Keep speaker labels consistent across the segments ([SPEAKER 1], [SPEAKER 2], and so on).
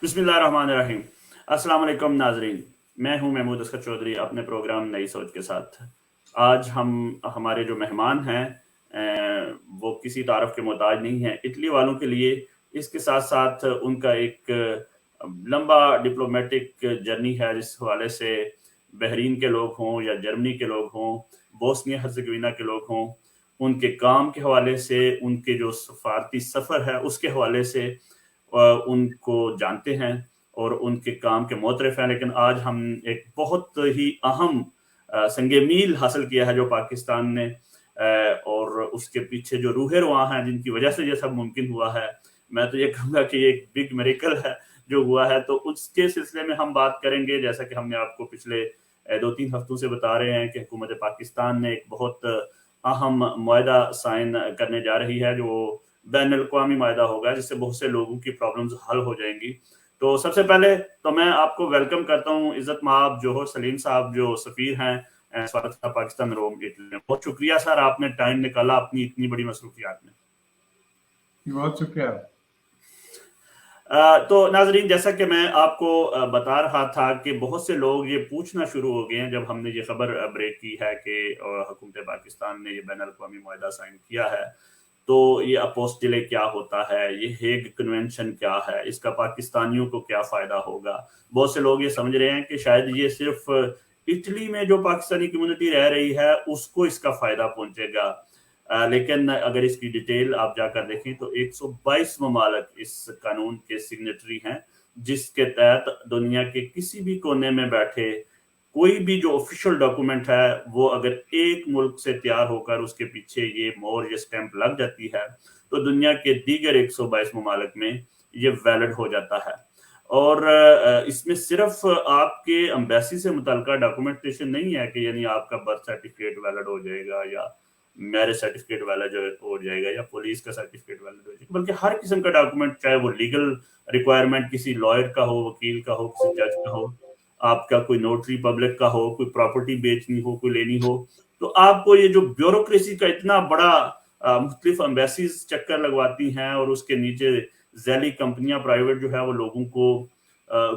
[SPEAKER 1] بسم اللہ الرحمن الرحیم۔ السلام علیکم ناظرین، میں ہوں محمود اسکر چودھری اپنے پروگرام نئی سوچ کے ساتھ۔ آج ہمارے جو مہمان ہیں وہ کسی تعارف کے محتاج نہیں ہیں۔ اٹلی والوں کے لیے اس کے ساتھ ساتھ ان کا ایک لمبا ڈپلومیٹک جرنی ہے، جس حوالے سے بحرین کے لوگ ہوں یا جرمنی کے لوگ ہوں، بوسنیا ہرزیگوینا کے لوگ ہوں، ان کے کام کے حوالے سے، ان کے جو سفارتی سفر ہے اس کے حوالے سے ان کو جانتے ہیں اور ان کے کام کے معترف ہیں۔ لیکن آج ہم ایک بہت ہی اہم سنگ میل حاصل کیا ہے جو پاکستان نے، اور اس کے پیچھے جو روح رواں ہیں جن کی وجہ سے یہ سب ممکن ہوا ہے، میں تو یہ کہوں گا کہ یہ ایک بگ میریکل ہے جو ہوا ہے۔ تو اس کے سلسلے میں ہم بات کریں گے، جیسا کہ ہم نے آپ کو پچھلے 2-3 ہفتوں سے بتا رہے ہیں کہ حکومت پاکستان نے ایک بہت اہم معاہدہ سائن کرنے جا رہی ہے، جو بین الاقوامی معاہدہ ہوگا، جس سے بہت سے لوگوں کی پرابلمز حل ہو جائیں گی۔ تو سب سے پہلے تو میں آپ کو ویلکم کرتا ہوں عزت مآب جوہر سلیم صاحب، جو سفیر ہیں سفارت پاکستان روم اٹلی میں۔ بہت شکریہ سر، آپ نے ٹائم نکالا اپنی اتنی بڑی مصروفیات میں۔
[SPEAKER 2] بہت شکریہ۔
[SPEAKER 1] تو ناظرین، جیسا کہ میں آپ کو بتا رہا تھا کہ بہت سے لوگ یہ پوچھنا شروع ہو گئے ہیں جب ہم نے یہ خبر بریک کی ہے کہ حکومت پاکستان نے یہ بین الاقوامی معاہدہ سائن کیا ہے، تو یہ اپوسٹلے کیا ہوتا ہے، یہ ہیگ کنونشن کیا ہے، اس کا پاکستانیوں کو کیا فائدہ ہوگا۔ بہت سے لوگ یہ سمجھ رہے ہیں کہ شاید یہ صرف اٹلی میں جو پاکستانی کمیونٹی رہ رہی ہے اس کو اس کا فائدہ پہنچے گا، لیکن اگر اس کی ڈیٹیل آپ جا کر دیکھیں تو 122 ممالک اس قانون کے سگنیٹری ہیں، جس کے تحت دنیا کے کسی بھی کونے میں بیٹھے کوئی بھی جو آفیشل ڈاکومنٹ ہے وہ اگر ایک ملک سے تیار ہو کر اس کے پیچھے یہ مور یا سٹیمپ لگ جاتی ہے تو دنیا کے دیگر 122 ممالک میں یہ ویلڈ ہو جاتا ہے۔ اور اس میں صرف آپ کے امبیسی سے متعلقہ ڈاکومنٹیشن نہیں ہے کہ یعنی آپ کا برتھ سرٹیفکیٹ ویلڈ ہو جائے گا یا میرج سرٹیفکیٹ ویلڈ ہو جائے گا یا پولیس کا سرٹیفکیٹ ویلڈ ہو جائے گا، بلکہ ہر قسم کا ڈاکومنٹ، چاہے وہ لیگل ریکوائرمنٹ کسی لائر کا ہو، وکیل کا ہو، کسی جج کا ہو، آپ کا کوئی نوٹری پبلک کا ہو، کوئی پراپرٹی بیچنی ہو، کوئی لینی ہو، تو آپ کو یہ جو بیوروکریسی کا اتنا بڑا مختلف امبیسیز چکر لگواتی ہیں اور اس کے نیچے ذیلی کمپنیاں پرائیویٹ جو ہے وہ لوگوں کو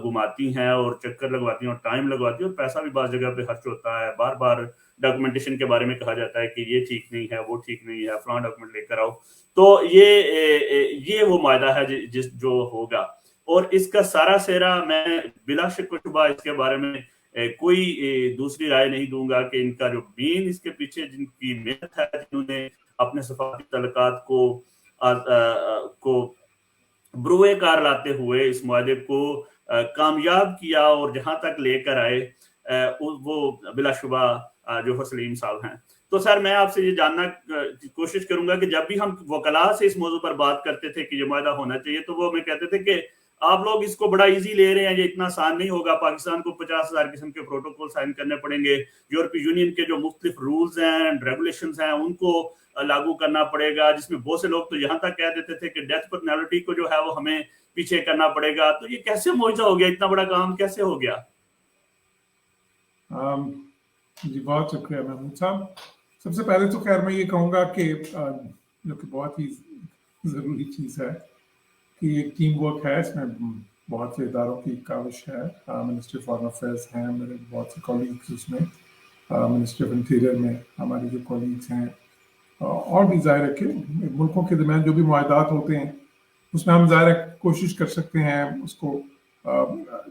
[SPEAKER 1] گھماتی ہیں اور چکر لگواتی ہیں اور ٹائم لگواتی ہیں اور پیسہ بھی بعض جگہ پہ خرچ ہوتا ہے۔ بار بار ڈاکومنٹیشن کے بارے میں کہا جاتا ہے کہ یہ ٹھیک نہیں ہے، وہ ٹھیک نہیں ہے، فلاں ڈاکومنٹ لے کر آؤ۔ تو یہ وہ معاہدہ ہے جس جو ہوگا، اور اس کا سارا سیرا میں بلا شک و شبہ اس کے بارے میں کوئی دوسری رائے نہیں دوں گا کہ ان کا جو مین اس کے پیچھے جن کی محنت ہے، جنہوں نے اپنے سفارتی تعلقات کو بروئے کار لاتے ہوئے اس معاہدے کو کامیاب کیا اور جہاں تک لے کر آئے، وہ بلا شبہ جوہر سلیم صاحب ہیں۔ تو سر، میں آپ سے یہ جاننا کوشش کروں گا کہ جب بھی ہم وکلاء سے اس موضوع پر بات کرتے تھے کہ یہ معاہدہ ہونا چاہیے تو وہ ہمیں کہتے تھے کہ آپ لوگ اس کو بڑا ایزی لے رہے ہیں، یہ اتنا آسان نہیں ہوگا، پاکستان کو 50,000 قسم کے پروٹوکول سائن کرنے پڑیں گے، یورپی یونین کے جو مختلف رولز ہیں، ریگولیشنز ہیں، ان کو لاگو کرنا پڑے گا، جس میں بہت سے لوگ تو یہاں تک کہہ دیتے تھے کہ ڈیتھ پینلٹی کو جو ہے وہ ہمیں پیچھے کرنا پڑے گا۔ تو یہ کیسے معجزہ ہو گیا، اتنا بڑا کام کیسے ہو گیا؟
[SPEAKER 2] جی بہت شکریہ محمود صاحب۔ سب سے پہلے تو خیر میں یہ کہوں گا کہ جو کہ بہت ہی ضروری چیز ہے کہ ایک ٹیم ورک ہے، اس میں بہت سے اداروں کی کاوش ہے۔ منسٹری فارن افیئرس ہیں، میرے بہت سے کولیگس اس میں، منسٹری آف انٹیریئر میں ہمارے جو کولیگس ہیں، اور بھی ظاہر ہے کہ ملکوں کے درمیان جو بھی معاہدات ہوتے ہیں اس میں ہم ظاہر کوشش کر سکتے ہیں اس کو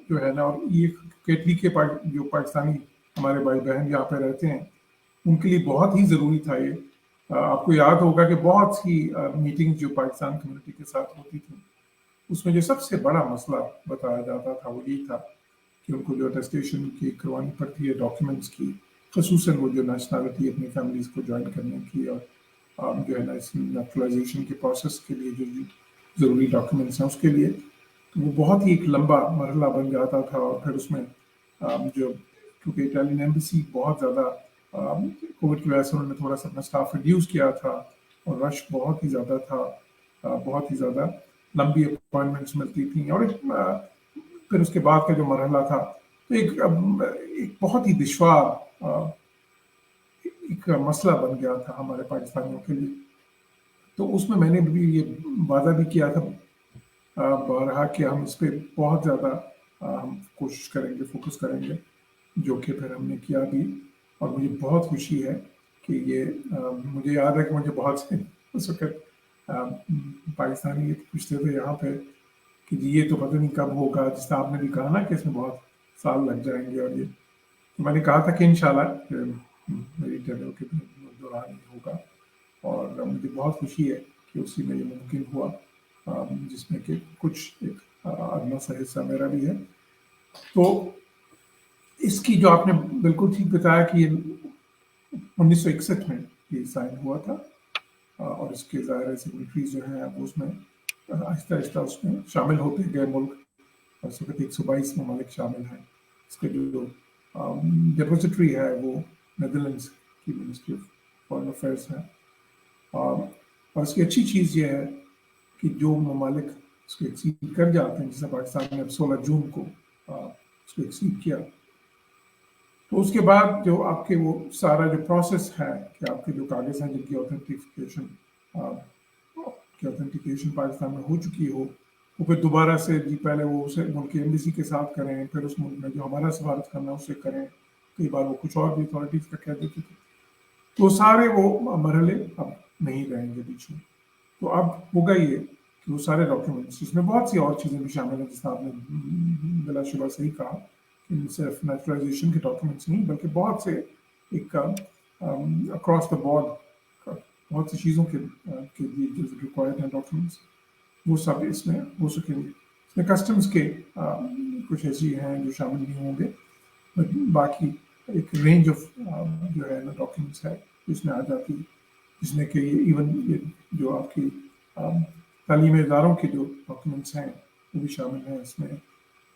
[SPEAKER 2] جو ہے نا، اور یہ اٹلی کے جو پاکستانی ہمارے بھائی بہن یہاں پہ رہتے ہیں ان کے لیے بہت ہی ضروری تھا یہ۔ آپ کو یاد ہوگا کہ بہت سی میٹنگ جو پاکستان کمیونٹی کے ساتھ ہوتی تھی اس میں جو سب سے بڑا مسئلہ بتایا جاتا تھا وہ یہی تھا کہ ان کو جو اٹیسٹیشن کی کروانی پڑتی ہے ڈاکیومنٹس کی، خصوصاً وہ جو نیشنلٹی اپنی فیملیز کو جوائن کرنے کی اور جو ہے نا اس نیچرلائزیشن کے پروسیس کے لیے جو ضروری ڈاکیومنٹس ہیں اس کے لیے، تو وہ بہت ہی ایک لمبا مرحلہ بن جاتا تھا۔ اور پھر اس میں جو کیونکہ اٹالین ایمبیسی بہت زیادہ کووڈ کی وجہ سے انہوں نے تھوڑا سا اپنا اسٹاف ریڈیوس کیا تھا اور رش بہت ہی زیادہ تھا، بہت ہی زیادہ لمبی اپوائنٹمنٹس ملتی تھیں، اور پھر اس کے بعد کا جو مرحلہ تھا تو ایک بہت ہی دشوار ایک مسئلہ بن گیا تھا ہمارے پاکستانیوں کے لیے۔ تو اس میں نے بھی یہ وعدہ بھی کیا تھا बहरहाल कि हम इस पे बहुत ज़्यादा हम कोशिश करेंगे, फोकस करेंगे, जो कि फिर हमने किया भी। और मुझे बहुत खुशी है कि ये मुझे याद है कि मुझे बहुत से उस वक़्त पाकिस्तानी ये पूछते थे यहाँ पे कि जी ये तो पता नहीं कब होगा, जैसे आपने भी कहा ना कि इसमें बहुत साल लग जाएँगे। और ये तो मैंने कहा था कि इंशाल्लाह मेरी टेन्योर के दौरान ही होगा। और मुझे बहुत खुशी है कि उसी में ये मुमकिन हुआ, जिसमें कि कुछ एक अदना सा हिस्सा मेरा भी है। तो इसकी जो आपने बिल्कुल ठीक बताया कि ये 1961 में ये साइन हुआ था, और इसके ज़ाहिर सिग्नेटरीज जो हैं अब उसमें आहिस्ता आहिस्ता उसमें शामिल होते गए मुल्क। और इस वक्त 122 ममालिक शामिल हैं। इसके जो डिपोजिटरी है वो नेदरलैंड्स की मिनिस्ट्री ऑफ फॉरेन अफेयर्स है। और इसकी अच्छी चीज़ ये है कि जो ममालिक इसको एक्सीड कर जाते हैं, जैसे पाकिस्तान ने अब 16 जून को इसको एक्सीड किया, तो उसके बाद जो आपके वो सारा जो प्रोसेस है कि आपके जो कागज़ हैं जिनकी ऑथेंटिकेशन पाकिस्तान में हो चुकी हो, वो फिर दोबारा से जी पहले वो उसे मुल्क की एम्बेसी के साथ करें, फिर उस मुल्क में जो हमारा सफारत करना उससे करें, कई बार वो कुछ और भी अथॉरिटीज़ का कह देते थे। तो सारे वो मरहले अब नहीं रहेंगे बीच में। तो अब होगा ये कि वो सारे डॉक्यूमेंट्स, इसमें बहुत सी और चीज़ें भी शामिल हैं, जिसमें आपने बिलाशुबा सही कहा कि सिर्फ नेचुरलाइजेशन के डॉक्यूमेंट्स नहीं, बल्कि बहुत से एक अक्रॉस द बोर्ड बहुत सी चीज़ों के लिए जो रिक्वायर्ड हैं डॉक्यूमेंट्स, वो सब इसमें हो सकेंगे। इसमें कस्टम्स के कुछ ऐसी हैं जो शामिल नहीं होंगे, बट बाकी एक रेंज ऑफ जो है ना डॉक्यूमेंट्स है इसमें आ जाती है, जिसमें कि इवन ये जो आपकी तालीमी इदारों के जो डॉक्यूमेंट्स हैं वो भी शामिल हैं इसमें।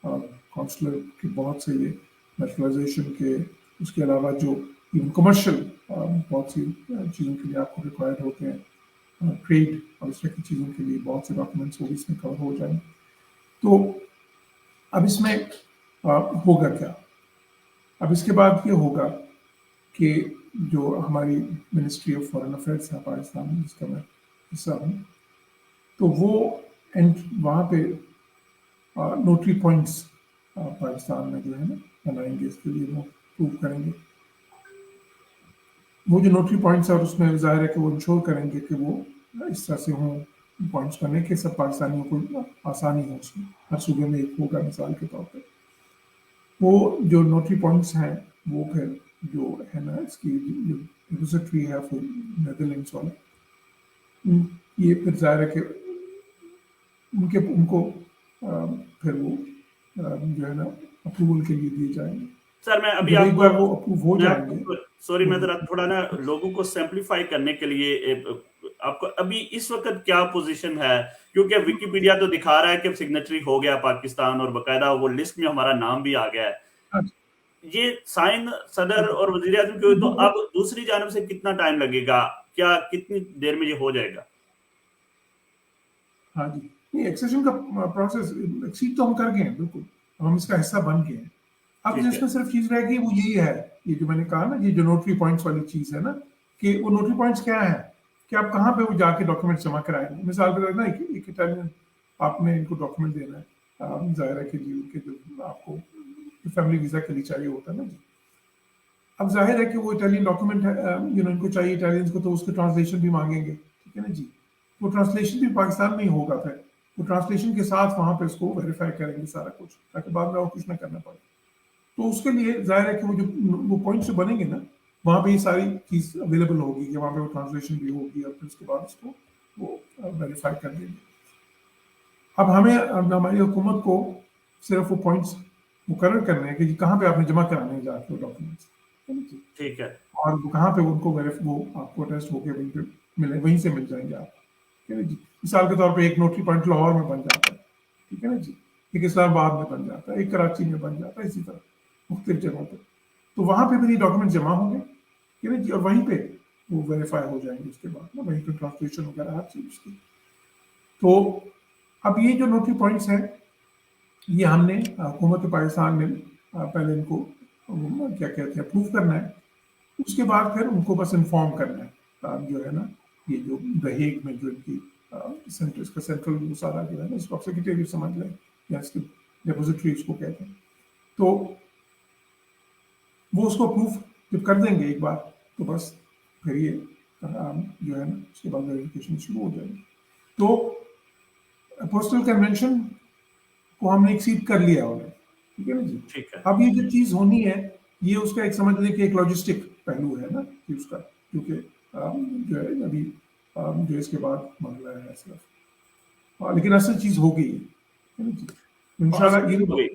[SPEAKER 2] कौंसलर के बहुत से ये नेशनलाइजेशन के, उसके अलावा जो इवन कमर्शियल बहुत सी चीज़ों के लिए आपको रिक्वायर्ड होते हैं, ट्रेड और इस तरह की चीज़ों के लिए बहुत से डॉक्यूमेंट्स वो भी इसमें कवर हो जाएंगे। तो अब इसमें होगा क्या? अब इसके बाद ये होगा कि जो हमारी मिनिस्ट्री ऑफ फॉरेन अफेयर्स है पाकिस्तान में, जिसका मैं हिस्सा हूँ, तो वो वहाँ पे नोटरी पॉइंट्स पाकिस्तान में जो है ना बनाएंगे, इसके लिए वो प्रूव करेंगे। वो जो नोटरी पॉइंट्स है और उसमें ज़ाहिर है कि वो इंश्योर करेंगे कि वो इस तरह से हों पॉइंट्स बने कि सब पाकिस्तानियों को आसानी हो, उसमें हर सूबे में एक होगा मिसाल के तौर पर। वो जो नोटरी पॉइंट्स हैं वो फिर जो है ना इसकी जो डिपोजिटरी है फिर नेदरलैंड्स वाले, ये फिर ज़ाहिर है कि उनको फिर वो जो है ना अप्रूवल के लिए दिए जाएंगे।
[SPEAKER 1] सर मैं अभी
[SPEAKER 2] एक बार वो अप्रूव हो जाएंगे,
[SPEAKER 1] सॉरी मैं जरा थोड़ा ना लोगों को सिंप्लीफाई करने के लिए आपको अभी इस वक्त क्या पोजीशन है, क्योंकि विकिपीडिया तो दिखा रहा है कि सिग्नेटरी हो गया पाकिस्तान और बकायदा वो लिस्ट में हमारा नाम भी आ गया है। ये साइन सदर और वजीर आजम के, तो अब दूसरी जानब से कितना टाइम लगेगा, क्या कितनी देर में ये हो जाएगा?
[SPEAKER 2] हाँ जी, नहीं एक्सेशन का प्रोसेस एक्सीड तो हम कर गए हैं, बिल्कुल हम इसका हिस्सा बन गए हैं। अब जिसमें सिर्फ चीज रह गई वो यही है, ये जो मैंने कहा ना, ये जो नोटरी पॉइंट्स वाली चीज है ना, कि वो नोटरी पॉइंट्स क्या है कि आप कहाँ पे वो जाके डॉक्यूमेंट जमा कराएंगे। मिसाल के तौर ना एक इटालियन आपने इनको डॉक्यूमेंट देना है, जाहिर है कि जी उनके जो आपको फैमिली वीजा के लिए चाहिए होता है ना जी, अब जाहिर है कि वो इटालियन डॉक्यूमेंट है, इनको चाहिए इटालियंस को, तो उसके ट्रांसलेशन भी मांगेंगे, ठीक है ना जी। वो ट्रांसलेशन भी पाकिस्तान में ही होगा, फिर वो ट्रांसलेशन के साथ वहाँ पे उसको वेरीफाई करेंगे सारा कुछ, ताकि बाद में और कुछ ना करना पड़े। तो उसके लिए जाहिर है कि वो पॉइंट्स जो बनेंगे ना, वहाँ पे ये सारी चीज़ अवेलेबल होगी कि वहाँ पे वो ट्रांसलेशन भी होगी और फिर उसके बाद उसको वो वेरीफाई कर देंगे। अब हमारी हुकूमत को सिर्फ वो पॉइंट्स मुकर्रर करने हैं कि कहाँ पे आपने जमा कराने जाके वो डॉक्यूमेंट्स,
[SPEAKER 1] ठीक है,
[SPEAKER 2] और कहाँ पे उनको वो आपको टेस्ट होके वहीं पे मिले, वहीं से मिल जाएंगे आप, ठीक है ना जी। मिसाल के तौर पे एक नोटरी पॉइंट लाहौर में बन जाता है, ठीक है ना जी, एक इस्लामाबाद में बन जाता है, एक कराची में बन जाता है, इसी तरह मुख्तलिफ जगहों पर। तो वहाँ पे भी डॉक्यूमेंट जमा होंगे, ठीक है ना जी, और वहीं पे वो वेरीफाई हो जाएंगे उसके बाद ना, वहीं पे ट्रांसलेशन वगैरह हर चीज़ उसकी। तो अब ये जो नोटरी पॉइंट्स हैं, ये हमने हुकूमत पाकिस्तान में पहले इनको क्या कहते हैं अप्रूव करना है, उसके बाद फिर उनको बस इन्फॉर्म करना है, जो है ना, ये जो द हेग में जो इनकी सेंटर, इसका सेंट्रल सारा जो है ना, इसको आप सेक्रेटेरिएट समझ लें या इसकी डेपोजिटरी उसको कहते हैं। तो वो उसको अप्रूव जब कर देंगे एक बार, तो बस फिर ये जो है ना उसके बाद वेरिफिकेशन शुरू हो जाएगी। तो पोस्टल कन्वेंशन को हमने एक्सीड कर लिया ऑलरेडी, ठीक है ना जी।
[SPEAKER 1] ठीक है।
[SPEAKER 2] अब ये जो चीज होनी है, ये उसका एक समझ लें कि एक लॉजिस्टिक पहलू है ना कि उसका, क्योंकि जो है अभी जो इसके बाद मामला है सिर्फ, लेकिन असल चीज हो गई है ना जी, इंशाल्लाह ये
[SPEAKER 1] होगी,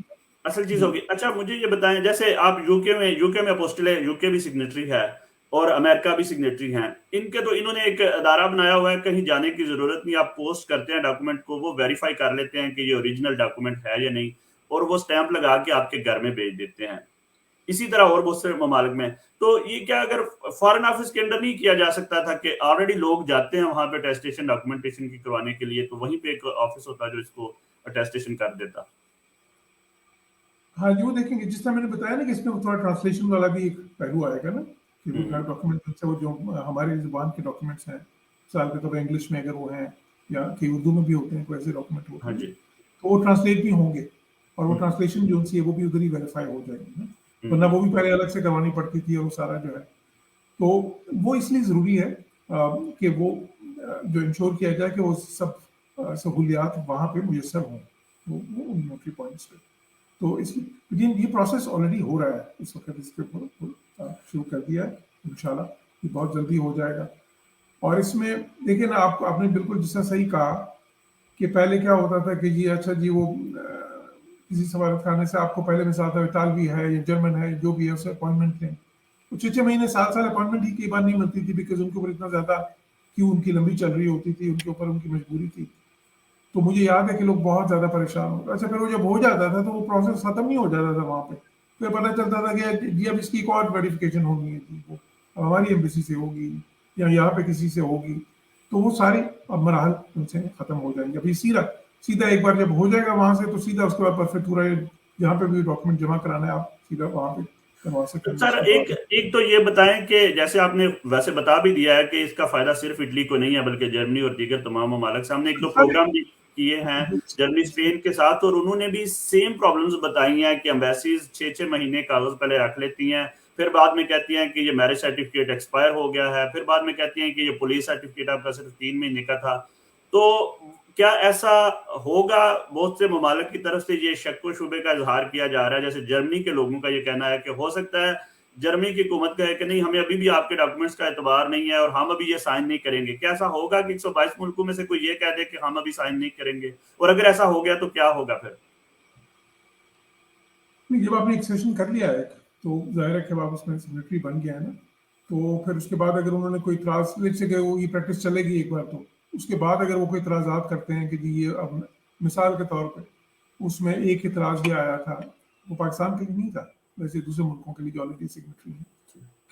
[SPEAKER 1] असल चीज होगी। अच्छा मुझे ये बताएं, जैसे आप यूके में अपोस्टल है, यूके भी सिग्नेटरी है और अमेरिका भी सिग्नेटरी हैं, इनके तो इन्होंने एक अदारा बनाया हुआ है, कहीं जाने की जरूरत नहीं, आप पोस्ट करते हैं डॉक्यूमेंट को, वो वेरीफाई कर लेते हैं कि ये ओरिजिनल डॉक्यूमेंट है या नहीं, और वो स्टैंप लगा के आपके घर में भेज देते हैं। इसी तरह और बहुत से ममालिक में। तो ये क्या अगर फॉरेन ऑफिस के अंदर नहीं किया जा सकता था कि ऑलरेडी लोग जाते हैं वहां पे अटेस्टेशन डॉक्यूमेंटेशन की करवाने के लिए, तो वहीं पे एक ऑफिस होता जो इसको अटेस्टेशन कर देता?
[SPEAKER 2] हाँ जी, वो देखेंगे जिस तरह मैंने बताया ना कि इसमें थोड़ा ट्रांसलेशन वाला भी एक पहलू आएगा ना, कि वो डॉक्यूमेंट से वो जो हमारी जुबान के डॉक्यूमेंट्स हैं, साल के तौर इंग्लिश में अगर वो हैं या कि उर्दू में भी होते हैं, कोई ऐसे डॉक्यूमेंट होते हैं, तो वो ट्रांसलेट भी होंगे और वो ट्रांसलेशन जो उनसी है वो भी उधर ही वेरीफाई हो जाएगी ना, वरना वो भी पहले अलग से करवानी पड़ती थी और वो सारा जो है। तो वो इसलिए ज़रूरी है कि वो जो इंश्योर किया जाए कि वो सब सहूलियात वहाँ पे मुयसर हों, वो नोटरी पॉइंट्स पे। तो इसलिए ये प्रोसेस ऑलरेडी हो रहा है इस वक्त, इसके ऊपर शुरू कर दिया है, इंशाल्लाह ये बहुत जल्दी हो जाएगा। और इसमें देखिए ना, आपने बिल्कुल जिसका सही कहा कि पहले क्या होता था कि जी अच्छा जी वो किसी सफारत खाने से आपको पहले मिसाल था इतालवी है या जर्मन है जो भी है उससे अपॉइंटमेंट लें, तो 6 महीने 7 साल अपॉइंटमेंट ही कई बार नहीं मिलती थी, बिकॉज उनके ऊपर इतना ज़्यादा क्यों उनकी लंबी चल रही होती थी, उनके ऊपर उनकी मजबूरी थी। तो मुझे याद है कि लोग बहुत ज़्यादा परेशान होते। अच्छा फिर वो जब हो जाता था तो वो प्रोसेस ख़त्म नहीं हो जाता था वहाँ पे, फिर पता चलता था कि जी अब इसकी एक और वेरिफिकेशन होनी है जी, वो अब हमारी एम्बेसी से होगी या यहाँ पे किसी से होगी, तो वो सारी अब मराहल उनसे ख़त्म हो जाएंगे। अभी सीधा एक बार जब हो जाएगा वहाँ से, तो सीधा उसके बाद परफेक्ट पूरा जहाँ पे भी डॉक्यूमेंट जमा कराना है आप सीधा वहाँ पे करवा सकते हैं।
[SPEAKER 1] सर एक तो ये बताएं कि जैसे आपने वैसे बता भी दिया है कि इसका फायदा सिर्फ इटली को नहीं है बल्कि जर्मनी और दीगर तमाम ममालिक, सामने एक दो प्रोग्राम भी किए हैं जर्मनी स्पेन के साथ, और उन्होंने भी सेम प्रॉब्लम्स बताई हैं कि एम्बेसीज 6-6 महीने कागज पहले रख लेती हैं, फिर बाद में कहती हैं कि ये मैरिज सर्टिफिकेट एक्सपायर हो गया है, फिर बाद में कहती हैं कि ये पुलिस सर्टिफिकेट आपका सिर्फ 3 महीने का था। तो क्या ऐसा होगा? बहुत से ममालिक की तरफ से ये शक व शुबे का इजहार किया जा रहा है, जैसे जर्मनी के लोगों का ये कहना है कि हो सकता है जर्मनी की हुकूमत कहे कि नहीं हमें अभी भी आपके डॉक्यूमेंट्स का एतबार नहीं है और हम अभी ये साइन नहीं करेंगे। क्या ऐसा होगा कि 122 मुल्कों में से कोई ये कह दे कि हम अभी साइन नहीं करेंगे? और अगर ऐसा हो गया तो क्या होगा फिर?
[SPEAKER 2] जब आपने एक सेशन कर लिया है तो जाहिर है कि आप उसमें सिग्नेटरी बन गया है ना, तो फिर उसके बाद अगर उन्होंने कोई इतराज लेके गए, वो ये प्रैक्टिस चलेगी एक बार, तो उसके बाद अगर वो कोई इतराज़ात करते हैं कि जी ये अब मिसाल के तौर पे उसमें एक इतराज़ ये आया था, वो पाकिस्तान के लिए नहीं था, वैसे दूसरे मुल्कों के लिए जो ऑलरेडी सिग्नेटरी है,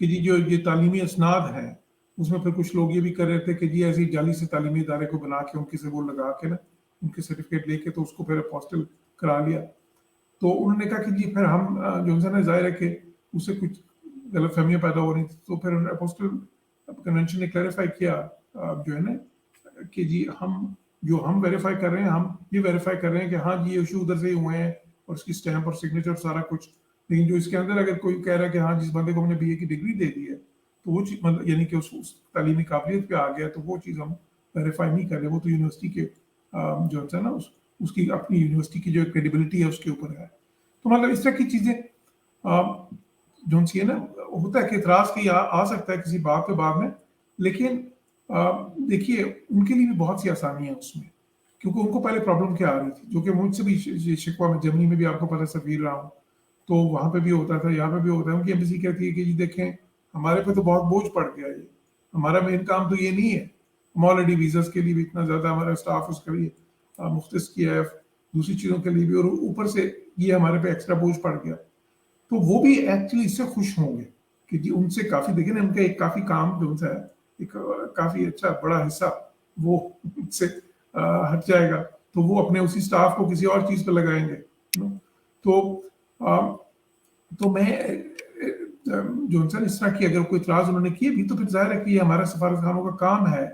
[SPEAKER 2] कि जी जो ये तालीमी असनाद हैं उसमें फिर कुछ लोग ये भी कर रहे थे कि जी ऐसी जाली से तालीमी इदारे को बना के उनके से वो लगा के ना उनके सर्टिफिकेट लेके तो उसको फिर अपोस्टल करा लिया। तो उन्होंने कहा कि जी फिर हम जो है जाहिर है कि उससे कुछ गलतफहमियाँ पैदा हो रही थी, तो फिर अपोस्टल कन्वेंशन ने क्लैरिफाई किया जो है ना कि जी हम वेरीफाई कर रहे हैं, हम ये वेरीफाई कर रहे हैं कि हाँ जी ये इशू उधर से ही हुए हैं और उसकी स्टैंप और सिग्नेचर सारा कुछ, लेकिन जो इसके अंदर अगर कोई कह रहा है कि हाँ जिस बंदे को हमने बीए की डिग्री दे दी है तो वो चीज़ मतलब यानी कि उस तालीमी काबिलियत पे आ गया, तो वो चीज़ हम वेरीफाई नहीं कर रहे, वो तो यूनिवर्सिटी के जो है ना उसकी अपनी यूनिवर्सिटी की जो क्रेडिबिलिटी है उसके ऊपर है। तो मतलब इस तरह की चीज़ें जो है ना होता है कि इतराज़ की आ सकता है किसी बात पे बाद में, लेकिन देखिए उनके लिए भी बहुत सी आसानियाँ उसमें, क्योंकि उनको पहले प्रॉब्लम क्या आ रही थी, जो कि मुझसे भी शिकवा में जर्मनी में भी आपको पता सफीर रहा हूँ, तो वहाँ पे भी होता था, यहाँ पे भी होता है। उनकी एम्बेसी कहती है कि जी देखें हमारे पे तो बहुत बोझ पड़ गया, ये हमारा मेन काम तो ये नहीं है, हम ऑलरेडी वीज़ास के लिए भी इतना ज़्यादा हमारा स्टाफ उसके लिए मुख्तस किया है, दूसरी चीज़ों के लिए भी, और ऊपर से ये हमारे पे एक्स्ट्रा बोझ पड़ गया। तो वो भी एक्चुअली इससे खुश होंगे कि जी उनसे काफ़ी देखें ना, उनका एक काफ़ी काम जो उनसे है एक काफ़ी अच्छा बड़ा हिस्सा वो उससे हट जाएगा, तो वो अपने उसी स्टाफ को किसी और चीज़ पर लगाएंगे। तो मैं जो इस तरह की अगर कोई इतराज़ उन्होंने किए भी, तो फिर जाहिर है कि ये हमारा सफारत खानों का काम है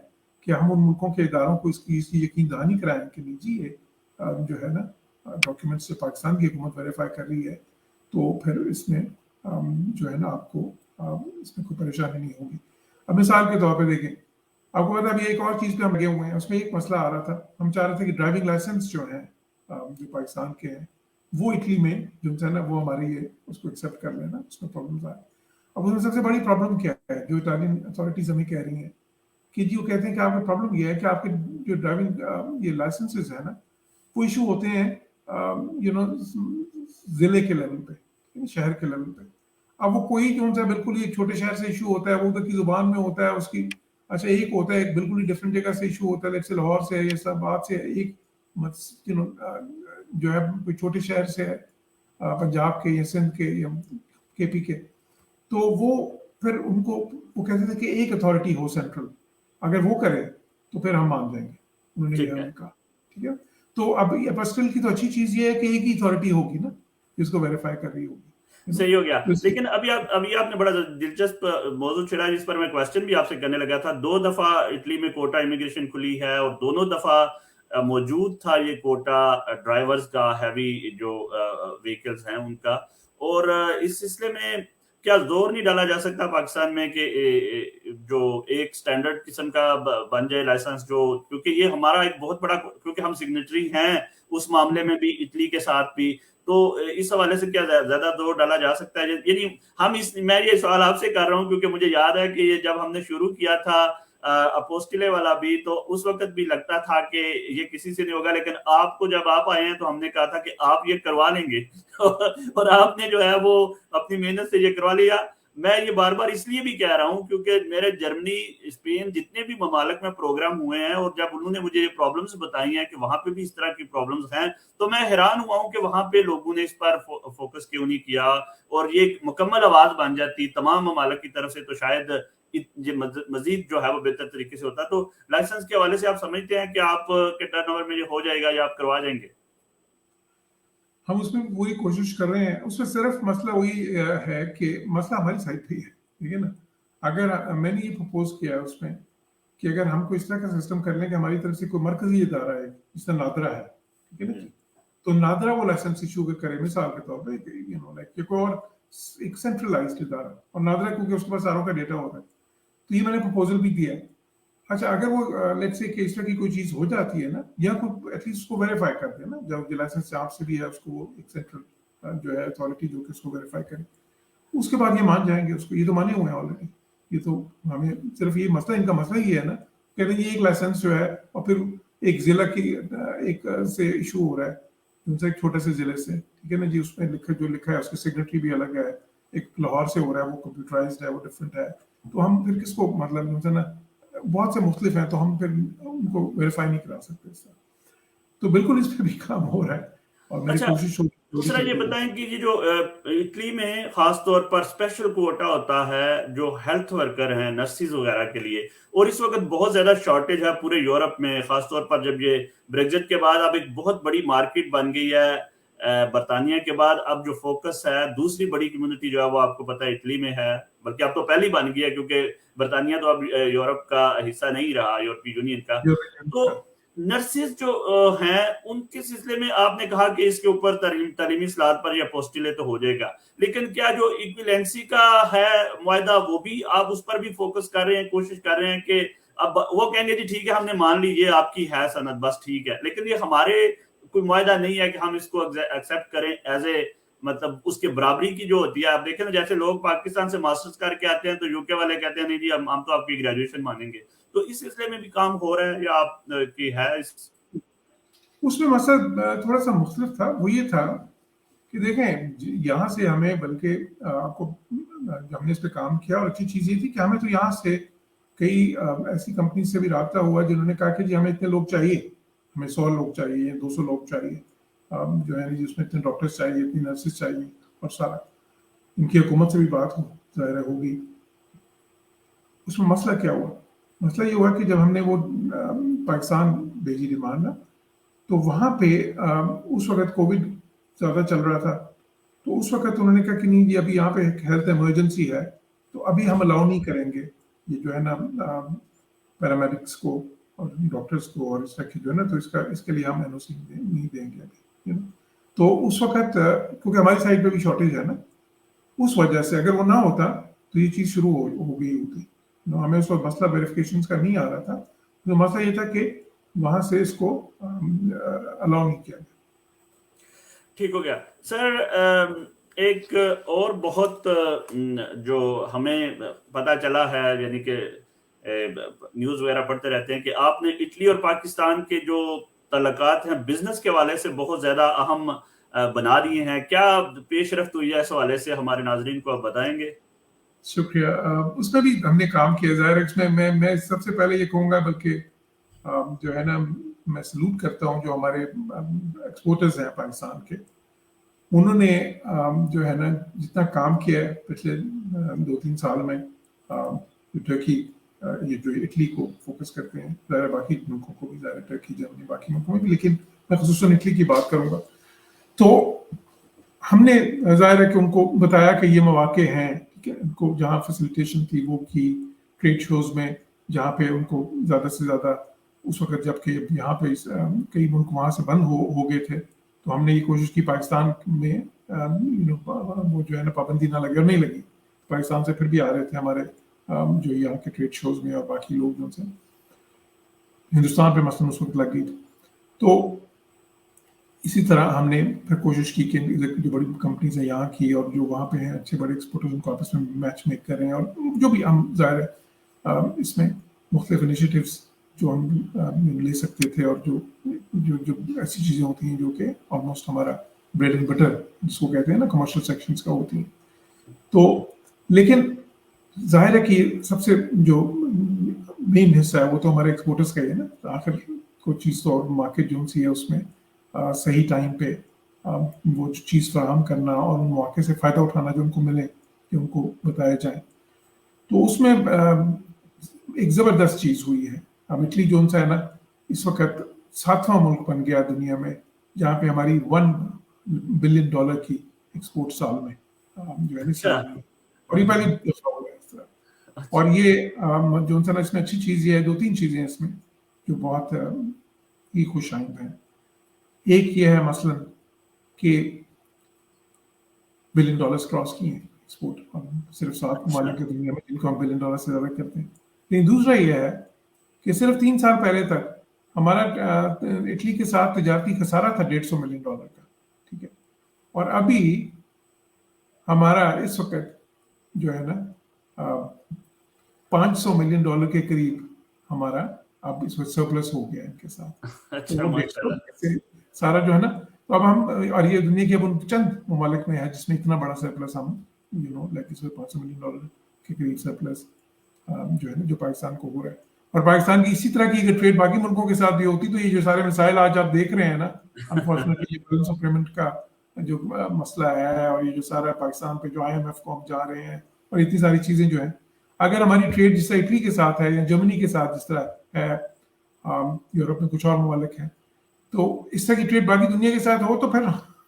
[SPEAKER 2] کہ ہم ان ملکوں کے اداروں کو اس کی یقین دہانی کرائیں کہ نہیں جی یہ جو ہے نا ڈاکیومنٹ سے پاکستان کی حکومت ویریفائی کر رہی ہے، تو پھر اس میں جو ہے نا آپ کو اس میں کوئی پریشانی نہیں ہوگی. اب مثال کے طور پہ دیکھیں، آپ کو پتا ابھی ایک اور چیز پہ ہم لگے ہوئے ہیں، اس میں ایک مسئلہ آ رہا تھا، ہم چاہ رہے تھے کہ ڈرائیونگ لائسنس جو ہیں جو پاکستان کے ہیں وہ اٹلی میں جو ہے نا وہ ہماری یہ اس کو ایکسیپٹ کر لینا، اس میں پرابلمز آئے. اب اس میں سب سے بڑی پرابلم کیا ہے جو اٹالین اتھارٹیز ہمیں کہہ رہی ہیں کہ جی وہ کہتے ہیں کہ آپ کا پرابلم یہ ہے کہ آپ کے جو ڈرائیونگ یہ لائسنسز ہیں نا وہ ایشو ہوتے ہیں ضلع کے لیول پہ، شہر کے لیول پہ. اب وہ کوئی جو بالکل ہی چھوٹے شہر سے ایشو ہوتا ہے، وہ ادھر کی زبان میں ہوتا ہے اس کی، اچھا ایک ہوتا ہے ایک بالکل ہی ڈفرینٹ جگہ سے ایشو ہوتا ہے، جیسے لاہور سے یہ سب بات سے، ایک جو ہے کوئی چھوٹے شہر سے ہے پنجاب کے یا سندھ کے یا کے پی کے، تو وہ پھر ان کو وہ کہتے تھے کہ ایک اتھارٹی ہو سینٹرل، اگر وہ کرے تو پھر ہم مان جائیں گے. انہوں نے یہ کہا ٹھیک ہے. تو اب پسٹل کی تو اچھی چیز یہ ہے کہ ایک ہی اتھارٹی ہوگی نا جس کو ویریفائی کر رہی ہوگی.
[SPEAKER 1] صحیح ہو گیا. لیکن ابھی آپ نے بڑا دلچسپ موضوع چھڑا جس پر میں کوشچن بھی آپ سے کرنے لگا تھا. 2 دفعہ اٹلی میں کوٹا امیگریشن کھلی ہے اور دونوں دفعہ موجود تھا یہ کوٹا ڈرائیورز کا، ہیوی جو وہیکلز ہیں ان کا. اور اس سلسلے میں کیا زور نہیں ڈالا جا سکتا پاکستان میں کہ جو ایک سٹینڈرڈ قسم کا بن جائے لائسنس، جو کیونکہ یہ ہمارا ایک بہت بڑا، کیونکہ ہم سگنیٹری ہیں اس معاملے میں بھی اٹلی کے ساتھ بھی، تو اس حوالے سے کیا زیادہ زور ڈالا جا سکتا ہے؟ یعنی میں یہ سوال آپ سے کر رہا ہوں کیونکہ مجھے یاد ہے کہ یہ جب ہم نے شروع کیا تھا اپوسٹلے والا بھی، تو اس وقت بھی لگتا تھا کہ یہ کسی سے نہیں ہوگا، لیکن آپ کو جب آپ آئے ہیں تو ہم نے کہا تھا کہ آپ یہ کروا لیں گے اور آپ نے جو ہے وہ اپنی محنت سے یہ کروا لیا. میں یہ بار بار اس لیے بھی کہہ رہا ہوں کیونکہ میرے جرمنی، اسپین، جتنے بھی ممالک میں پروگرام ہوئے ہیں اور جب انہوں نے مجھے یہ پرابلمز بتائی ہیں کہ وہاں پہ بھی اس طرح کی پرابلمز ہیں، تو میں حیران ہوا ہوں کہ وہاں پہ لوگوں نے اس پر فوکس کیوں نہیں کیا. اور یہ مکمل آواز بن جاتی تمام ممالک کی طرف سے تو شاید مزید جو ہے وہ بہتر طریقے سے ہوتا. تو لائسنس کے حوالے سے آپ سمجھتے ہیں کہ آپ کے ٹرن اوور میں یہ ہو جائے گا یا آپ کروا جائیں گے؟
[SPEAKER 2] ہم اس میں پوری کوشش کر رہے ہیں. اس میں صرف مسئلہ وہی ہے کہ مسئلہ ہماری سائڈ پہ ہی ہے، ٹھیک ہے نا. اگر میں نے یہ پرپوز کیا اس میں کہ اگر ہم کو اس طرح کا سسٹم کر لیں کہ ہماری طرف سے کوئی مرکزی ادارہ ہے جس طرح نادرا ہے، ٹھیک ہے نا جی، تو نادرا وہ لائسنس ایشو کرے مثال کے طور پہ کوئی اور ایک سینٹرلائزڈ ادارہ، اور نادرا کیونکہ اس کے پاس ساروں کا ڈیٹا ہوتا ہے. تو یہ میں نے پرپوزل بھی دیا ہے. اچھا اگر وہ لیٹس سے کہ اس طرح کی کوئی چیز ہو جاتی ہے نا، یا کوئی ایٹ لیسٹ اس کو ویریفائی کر دے نا، جب لائسنس آپ سے بھی ہے اس کو وہ ایک سینٹرل جو ہے اتھارٹی جو کہ اس کو ویریفائی کرے، اس کے بعد یہ مان جائیں گے اس کو. یہ تو مانے ہوئے ہیں آلریڈی. یہ تو ہمیں صرف یہ مسئلہ، ان کا مسئلہ یہ ہے نا، کہتے ہیں یہ ایک لائسنس جو ہے اور پھر ایک ضلع کی ایک سے ایشو ہو رہا ہے، ان سے ایک چھوٹے سے ضلع سے، ٹھیک ہے نا جی، اس میں جو لکھا ہے اس کے سگنیٹری بھی الگ ہے، ایک لاہور سے ہو رہا ہے وہ کمپیوٹرائزڈ ہے، وہ ڈفرینٹ ہے. تو ہم پھر کس کو مطلب جو ہے نا بہت سے مختلف ہیں، تو ہم پھر ان کو ویریفائی نہیں کرا سکتے اس طرح. تو بالکل اس پہ بھی کام ہو رہا ہے اور میری کوشش ہوگی.
[SPEAKER 1] دوسرا یہ بتائیں کہ یہ جو اٹلی میں خاص طور پر اسپیشل کوٹا ہوتا ہے جو ہیلتھ ورکر ہیں، نرسز وغیرہ کے لیے، اور اس وقت بہت زیادہ شارٹیج ہے پورے یورپ میں، خاص طور پر جب یہ بریگزٹ کے بعد اب ایک بہت بڑی مارکیٹ بن گئی ہے برطانیہ کے بعد. اب جو فوکس ہے دوسری بڑی کمیونٹی جو ہے وہ آپ کو پتہ ہے اٹلی میں ہے، بلکہ اب تو پہلی بن گئی ہے کیونکہ برطانیہ تو اب یورپ کا حصہ نہیں رہا، یورپی یونین کا. تو نرسز جو ہیں ان کے سلسلے میں آپ نے کہا کہ اس کے اوپر تعلیمی اصلاحات پر یا پوسٹلے تو ہو جائے گا، لیکن کیا جو ایکویلنسی کا ہے معاہدہ وہ بھی آپ اس پر بھی فوکس کر رہے ہیں، کوشش کر رہے ہیں کہ اب وہ کہیں گے جی ٹھیک ہے ہم نے مان لی یہ آپ کی ہے سند بس ٹھیک ہے، لیکن یہ ہمارے کوئی معاہدہ نہیں ہے کہ ہم اس کو ایکسیپٹ کریں ایز اے مطلب اس کے برابری کی جو ہوتی ہے. آپ دیکھیں نا جیسے لوگ پاکستان سے ماسٹرز کر کے آتے ہیں تو یو کے والے کہتے ہیں نہیں جی ہم تو آپ کی گریجویشن مانیں گے. تو اس سلسلے میں بھی کام ہو رہا ہے یا آپ کی ہے؟
[SPEAKER 2] اس میں مسئلہ تھوڑا سا مختلف تھا. وہ یہ تھا کہ دیکھیں یہاں سے ہمیں، بلکہ آپ کو ہم نے اس پہ کام کیا اور اچھی چیز یہ تھی کہ ہمیں تو یہاں سے کئی ایسی کمپنی سے بھی رابطہ ہوا جنہوں نے کہا کہ جی ہمیں اتنے لوگ چاہیے، ہمیں 100 لوگ چاہیے، 200 لوگ چاہیے، جو ہے جس میں اتنے ڈاکٹرز چاہیے، اتنی نرسز چاہیے، اور سارا ان کی حکومت سے بھی بات ظاہر ہوگی. اس میں مسئلہ کیا ہوا؟ مسئلہ یہ ہوا کہ جب ہم نے وہ پاکستان بھیجی ڈیمانڈ نا، تو وہاں پہ اس وقت کووڈ زیادہ چل رہا تھا. تو اس وقت انہوں نے کہا کہ نہیں جی ابھی یہاں پہ ہیلتھ ایمرجنسی ہے، تو ابھی ہم الاؤ نہیں کریں گے یہ جو ہے نا پیرامیڈکس کو और डॉक्टर्स को और इस तरह की जो है ना, तो इसके लिए हम एनओसी नहीं देंगे अभी, तो उस वक्त क्योंकि हमारी साइड पे भी शॉर्टेज है ना, उस वजह से अगर वो ना होता तो ये चीज़ शुरू हो गई होती। हमें उस वक्त मसला वेरिफिकेशन का नहीं आ रहा था, तो मसला ये था कि वहाँ से इसको अलाउ नहीं किया गया।
[SPEAKER 1] ठीक हो गया सर। एक और बहुत जो हमें पता चला है, यानी कि न्यूज़ वगैरह पढ़ते रहते हैं कि आपने इटली और पाकिस्तान के जो तल्लुकात हैं बिजनेस के हवाले से बहुत ज़्यादा अहम बना दिए हैं। क्या पेशरफ्त हुई है इस हवाले से, हमारे नाजरीन को आप बताएंगे?
[SPEAKER 2] शुक्रिया। उसमें भी हमने काम किया। ज़ाहिर है इसमें मैं सबसे पहले ये कहूँगा, बल्कि जो है ना, मैं सलूट करता हूँ जो हमारे एक्सपोर्टर्स हैं पाकिस्तान के। उन्होंने जो है ना जितना काम किया है पिछले 2-3 साल में, टर्की, ये जो इटली को फोकस करते हैं, ज़ाहिर बाकी मुल्कों को भी, ज़ाहिर टर्की, जर्मनी, बाकी मुल्कों में भी, लेकिन मैं खुसूसन इटली की बात करूँगा। तो हमने ज़ाहिर है कि उनको बताया कि ये मौके हैं, ठीक है, उनको जहाँ फैसिलिटेशन थी वो की, ट्रेड शोज़ में जहाँ पे उनको ज़्यादा से ज़्यादा उस वक्त, जबकि यहाँ पे कई मुल्क वहाँ से बंद हो गए थे, तो हमने ये कोशिश की पाकिस्तान में वो जो है ना पाबंदी ना लगे, और नहीं लगी। पाकिस्तान से फिर भी आ रहे थे हमारे जो यहाँ के ट्रेड शोज़ में, और बाकी लोग जो से हिंदुस्तान पे मसलन उस वक्त लग गई थी। तो इसी तरह हमने फिर कोशिश की कि जो बड़ी कंपनीज हैं यहाँ की और जो वहाँ पे हैं अच्छे बड़े एक्सपोर्टर्स, उनको आपस में मैच मेक कर रहे हैं, और जो भी हम ज़ाहिर है इसमें मुख्तलिफ इनिशिएटिव्स जो हम ले सकते थे, और जो ऐसी चीज़ें होती हैं जो कि ऑलमोस्ट हमारा ब्रेड एंड बटर जिसको कहते हैं ना, कमर्शियल सेक्शंस का होती हैं। तो लेकिन ज़ाहिर है कि सबसे जो मेन हिस्सा है वो तो हमारे एक्सपोर्टर्स का ही है ना। आखिर कोई चीज़ तो, और मार्केट जो सी है उसमें सही टाइम पे वो चीज़ फराहम करना और उन मौके से फ़ायदा उठाना जो उनको मिले, कि उनको बताया जाए। तो उसमें एक ज़बरदस्त चीज़ हुई है। अब इटली जो है ना इस वक्त 7वां मुल्क बन गया दुनिया में जहाँ पे हमारी $1 बिलियन की एक्सपोर्ट साल में जो है ना, और ये पहली दफा हो गया इस तरह। और ये जो है ना, इसमें अच्छी चीज़ ये है, 2-3 चीज़ें इसमें जो बहुत ही खुशाइंद हैं। एक ये है मसलन कि $1 बिलियन क्रॉस किए हैं एक्सपोर्ट, और सिर्फ 7 ममालिक की दुनिया में जिनको हम $1 बिलियन से ज़्यादा करते हैं। लेकिन दूसरा ये है कि सिर्फ 3 साल पहले तक हमारा इटली के साथ तजारती खसारा था $150 मिलियन का, ठीक है। और अभी हमारा इस वक्त जो है ना $500 मिलियन के करीब हमारा अब इस वक्त सरप्लस हो गया इनके साथ।
[SPEAKER 1] अच्छा,
[SPEAKER 2] सारा जो है ना, तो अब हम, और ये दुनिया के अब उन चंद ममालिक में है जिसमें इतना बड़ा सरप्लस हम लाइक इसमें $500 मिलियन के करीब सरप्लस जो है ना, जो पाकिस्तान को हो रहा है। और पाकिस्तान की इसी तरह की अगर ट्रेड बाकी मुल्कों के साथ भी होती तो ये जो सारे मिसाइल आज आप देख रहे हैं ना, अनफॉर्चुनेटली बैलेंस ऑफ पेमेंट का जो मसला है, और ये जो सारा पाकिस्तान पे जो IMF को हम जा रहे हैं, और इतनी सारी चीज़ें जो हैं, अगर हमारी ट्रेड जिस तरह इटली के साथ है या जर्मनी के साथ जिस तरह है, यूरोप में कुछ और ममालिक हैं, तो इस तरह की ट्रेड बाकी दुनिया के साथ हो, तो फिर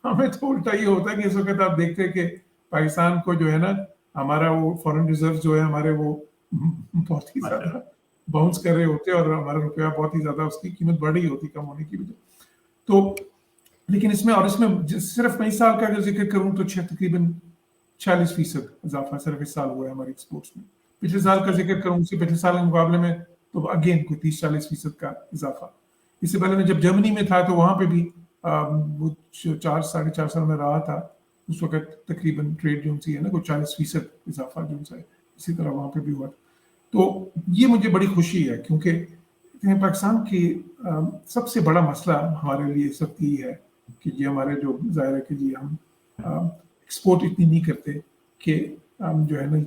[SPEAKER 2] हमें तो उल्टा ये होता है कि इस वक्त आप देखते हैं कि पाकिस्तान को जो है ना, हमारा वो फॉरेन रिजर्व जो है हमारे, वो बहुत ही ज़्यादा बाउंस कर रहे होते, और हमारा रुपया बहुत ही ज़्यादा उसकी कीमत बढ़ रही होती कम होने की वजह। तो लेकिन इसमें सिर्फ मैं इस साल का अगर जिक्र करूँ तो तकरीबन 46% इजाफा सिर्फ इस साल हुआ है हमारी एक्सपोर्ट्स में। पिछले साल का जिक्र करूँ, उससे पिछले साल के मुकाबले में तो अगेन कोई 30-40% का इजाफा। इससे पहले मैं जब जर्मनी में था तो वहाँ पे भी वो 4-4.5 साल में रहा था, उस वक्त तकरीबन ट्रेड जो सी है ना, कोई 40% इजाफा जो सा है, इसी तरह वहाँ पे भी हुआ। तो ये मुझे बड़ी खुशी है, क्योंकि पाकिस्तान की सबसे बड़ा मसला हमारे लिए सब ये है कि ये हमारे जो ज़ाहिर है कि जी हम एक्सपोर्ट इतनी नहीं करते कि जो है ना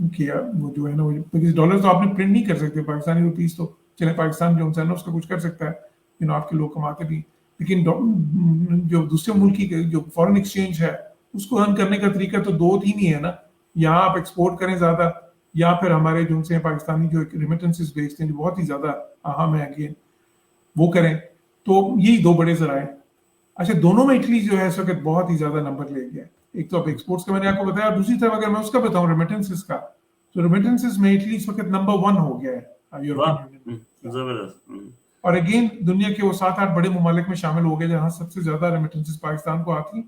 [SPEAKER 2] किया वो जो है ना, वो डॉलर तो आपने प्रिंट नहीं कर सकते, पाकिस्तानी रुपीस तो चले पाकिस्तान जो है ना उसका कुछ कर सकता है, आपके लोग कमाते भी, लेकिन जो दूसरे मुल्क की जो फॉरेन एक्सचेंज है उसको अर्न करने का तरीका तो 2-3 ही है ना। यहाँ आप एक्सपोर्ट करें ज़्यादा, या फिर हमारे जो उनसे पाकिस्तानी जो रिमिटेंसेस भेजते हैं जो बहुत ही ज़्यादा अहम है अगेन, वो करें। तो यही 2 बड़े ज़राए। अच्छा, दोनों में इटली जो है इस वक्त बहुत ही ज़्यादा नंबर ले गया है। एक तो अब एक्सपोर्ट्स का मैंने आपको बताया, दूसरी तरफ अगर मैं उसका बताऊं रेमिटेंसेस का, तो रेमिटेंसेस में इटली इस वक्त नंबर 1 हो गया है यूरोपियन यूनियन में।
[SPEAKER 1] जबरदस्त।
[SPEAKER 2] और अगेन दुनिया के वो 7-8 बड़े ममालिक में शामिल हो गए जहाँ सबसे ज्यादा रेमिटेंसेस पाकिस्तान को आती।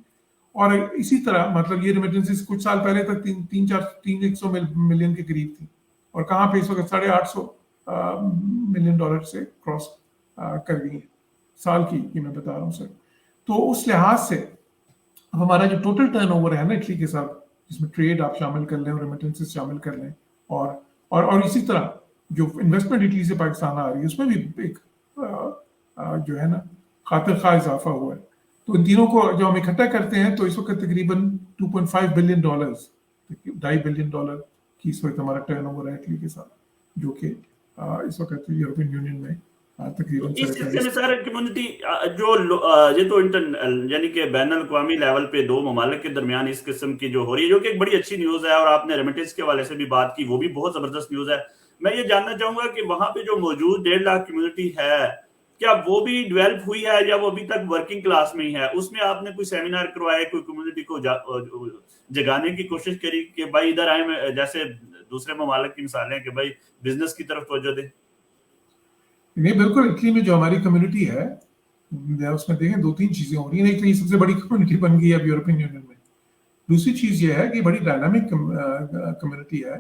[SPEAKER 2] और इसी तरह मतलब ये रेमिटेंसेस कुछ साल पहले तक 300 मिलियन के करीब थी, और कहाँ पे इस वक्त 850 मिलियन डॉलर से क्रॉस कर गई है साल की, ये मैं बता रहा हूँ सर। तो उस लिहाज से हमारा जो टोटल टर्नओवर है ना इटली के साथ, जिसमें ट्रेड आप शामिल कर लें और रेमिटेंसेस शामिल कर लें, और इसी तरह जो इन्वेस्टमेंट इटली से पाकिस्तान आ रही है उसमें भी एक जो है ना खातिर खा इजाफा हुआ है। तो इन तीनों को जो हम इकट्ठा करते हैं तो इस वक्त तकरीबन 2.5 बिलियन डॉलर्स, $2.5 बिलियन की इस वक्त हमारा टर्नओवर है इटली के साथ, जो कि इस वक्त यूरोपियन यूनियन में तकरीबन
[SPEAKER 1] इस सिलसिले में सर कम्युनिटी जो ये तो यानी कि बैन अल-अक़वामी लेवल पे दो ममालिक के दरमियान इस किस्म की जो हो रही है, जो कि एक बड़ी अच्छी न्यूज़ है, और आपने रेमिटेंस के हवाले से भी बात की, वो भी बहुत जबरदस्त न्यूज़ है। मैं ये जानना चाहूंगा कि वहां पे जो मौजूद 1.5 लाख कम्युनिटी है, क्या वो भी डेवलप हुई है या वो अभी तक वर्किंग क्लास में ही है? उसमें आपने कोई सेमिनार करवाए, कोई कम्युनिटी को जगाने की कोशिश करी कि भाई इधर आए, जैसे दूसरे ममालिक की मिसालें कि भाई बिजनेस की तरफ तवज्जो दें?
[SPEAKER 2] नहीं, बिल्कुल। इटली में जो हमारी कम्युनिटी है उसमें देखें 2-3 चीजें हो रही हैं। एक तो ये सबसे बड़ी कम्युनिटी बन गई है अब यूरोपियन यूनियन में। दूसरी चीज ये है कि बड़ी डायनामिक कम्युनिटी है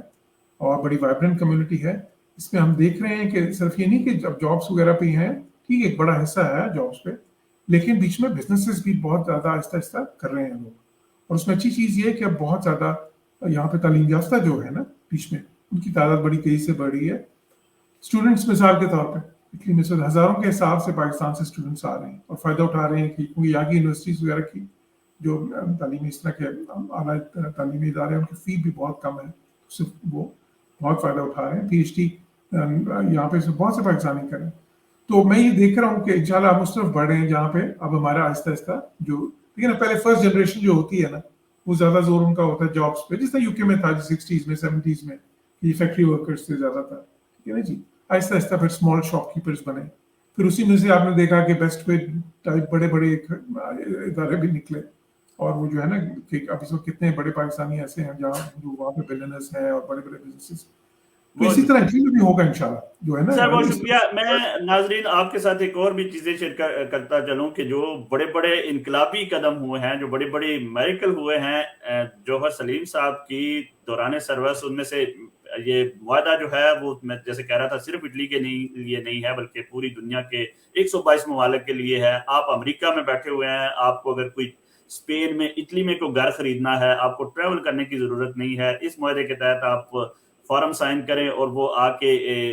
[SPEAKER 2] और बड़ी वाइब्रेंट कम्युनिटी है। इसमें हम देख रहे हैं कि सिर्फ ये नहीं कि जब जॉब्स वगैरह पे हैं, ठीक, एक बड़ा हिस्सा है जॉब्स पे, लेकिन बीच में बिजनेसेस भी बहुत ज्यादा आहिस्ता आहिस्ता कर रहे हैं लोग। और उसमें अच्छी चीज ये है कि अब बहुत ज्यादा यहाँ पे तालीम याफ्ता जो है ना बीच में, उनकी तादाद बड़ी तेजी से बढ़ रही है। स्टूडेंट्स मिसाल के तौर पर इटली में हजारों के हिसाब से पाकिस्तान से स्टूडेंट्स आ रहे हैं और फायदा उठा रहे हैं कि क्योंकि यहाँ की यूनिवर्सिटीज वगैरह की जो तालीमी इस तरह के आला तालीमी इदारे हैं उनकी फी भी बहुत कम है, उससे वो बहुत फायदा उठा रहे हैं। PhD यहाँ पे बहुत से पाकिस्तानी करें। तो मैं ये देख रहा हूँ कि इंशाल्लाह हम उस तरफ बढ़ रहे हैं जहाँ पे अब हमारा आहिस्ता आहिस्ता जो, ठीक है ना, पहले फर्स्ट जनरेशन जो होती है ना, वो ज्यादा जोर उनका होता है जॉब्स पे, जिस तरह यूके में था 60s में 70s में, ये फैक्ट्री वर्कर्स थे ज्यादातर, ठीक है ना जी। आहिस्ता आहिस्ता फिर स्मॉल शॉपकीपर्स बने, फिर उसी में से आपने देखा कि बेस्ट पे टाइप बड़े बड़े इदारे भी निकले, और वो जो है ना कि अब इस वक्त कितने बड़े पाकिस्तानी ऐसे हैं जहाँ जो वहाँ पे बिलियनर्स हैं और बड़े बड़े बिजनेसेस। तो इसी तरह इटली में भी होगा इंशाल्लाह, जो है ना।
[SPEAKER 1] सर बहुत शुक्रिया। मैं नाजरीन आपके साथ एक और भी चीजें शेयर करता चलूं कि जो बड़े बड़े इनकलाबी कदम हुए हैं, जो बड़े बड़े मेरिकल हुए हैं जौहर सलीम साहब की दौरान सर्विस, उनमें से ये वादा जो है वो मैं जैसे कह रहा था सिर्फ इटली के लिए नहीं है बल्कि पूरी दुनिया के 122 ममालिक के लिए है। आप अमेरिका में बैठे हुए हैं, आपको अगर कोई स्पेन में, इटली में कोई घर खरीदना है, आपको ट्रेवल करने की जरूरत नहीं है। इस मुआहदे के तहत आप फॉर्म साइन करें और वो आके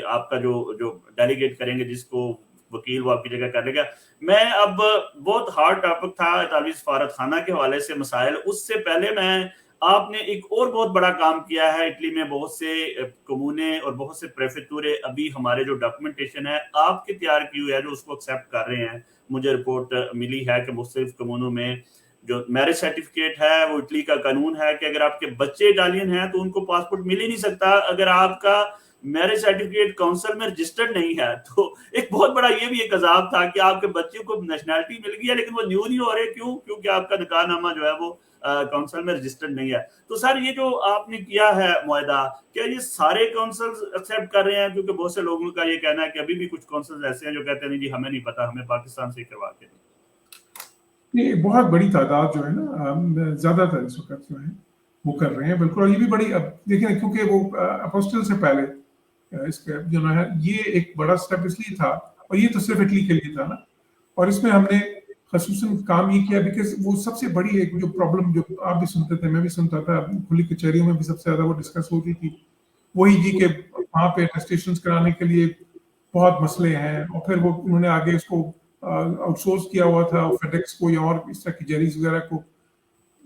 [SPEAKER 1] आपका जो जो डेलीगेट करेंगे, जिसको वकील वो आपकी जगह कर लेगा। मैं अब बहुत हार्ड टॉपिक था इतालवी सफारत खाना के हवाले से मसाइल, उससे पहले मैं आपने एक और बहुत बड़ा काम किया है इटली में। बहुत से कमूने और बहुत से प्रेफेक्टूरे अभी हमारे जो डॉक्यूमेंटेशन है आपके तैयार की हुई है जो उसको एक्सेप्ट कर रहे हैं। मुझे रिपोर्ट मिली है कि मुख्तलिफ कमूनों में जो मैरिज सर्टिफिकेट है, वो इटली का कानून है कि अगर आपके बच्चे इटालियन हैं तो उनको पासपोर्ट मिल ही नहीं सकता अगर आपका मैरिज सर्टिफिकेट काउंसिल में रजिस्टर्ड नहीं है। तो एक बहुत बड़ा ये भी एक अजाब था कि आपके बच्चे को नेशनैलिटी मिल गई है लेकिन वो न्यू नहीं हो रहे। क्यों? क्योंकि आपका निकाहनामा जो है वो काउंसिल में रजिस्टर्ड नहीं है। तो सर ये जो आपने किया है मुआहदा, क्या ये सारे काउंसिल एक्सेप्ट कर रहे हैं? क्योंकि बहुत से लोगों का ये कहना है कि अभी भी कुछ काउंसिल ऐसे हैं जो कहते हैं नहीं जी हमें नहीं पता, हमें पाकिस्तान से करवा के।
[SPEAKER 2] ये बहुत बड़ी तादाद जो है ना, ज्यादातर इस वक्त जो है वो कर रहे हैं बिल्कुल। और ये भी बड़ी, अब देखें क्योंकि वो अपोस्टल से पहले इसका जो है ये एक बड़ा स्टेप इसलिए था, और ये तो सिर्फ इटली के लिए था ना, और इसमें हमने खसूसन काम ये किया बिकॉज वो सबसे बड़ी एक जो प्रॉब्लम जो आप भी सुनते थे, मैं भी सुनता था, खुली कचहरियों में भी सबसे ज्यादा वो डिस्कस होती थी, वही जी के वहाँ पे अटेस्टेशन कराने के लिए बहुत मसले हैं। और फिर वो उन्होंने आगे इसको आउटसोर्स किया हुआ था फेडेक्स को या और इस तरह की जेरीज वगैरह को,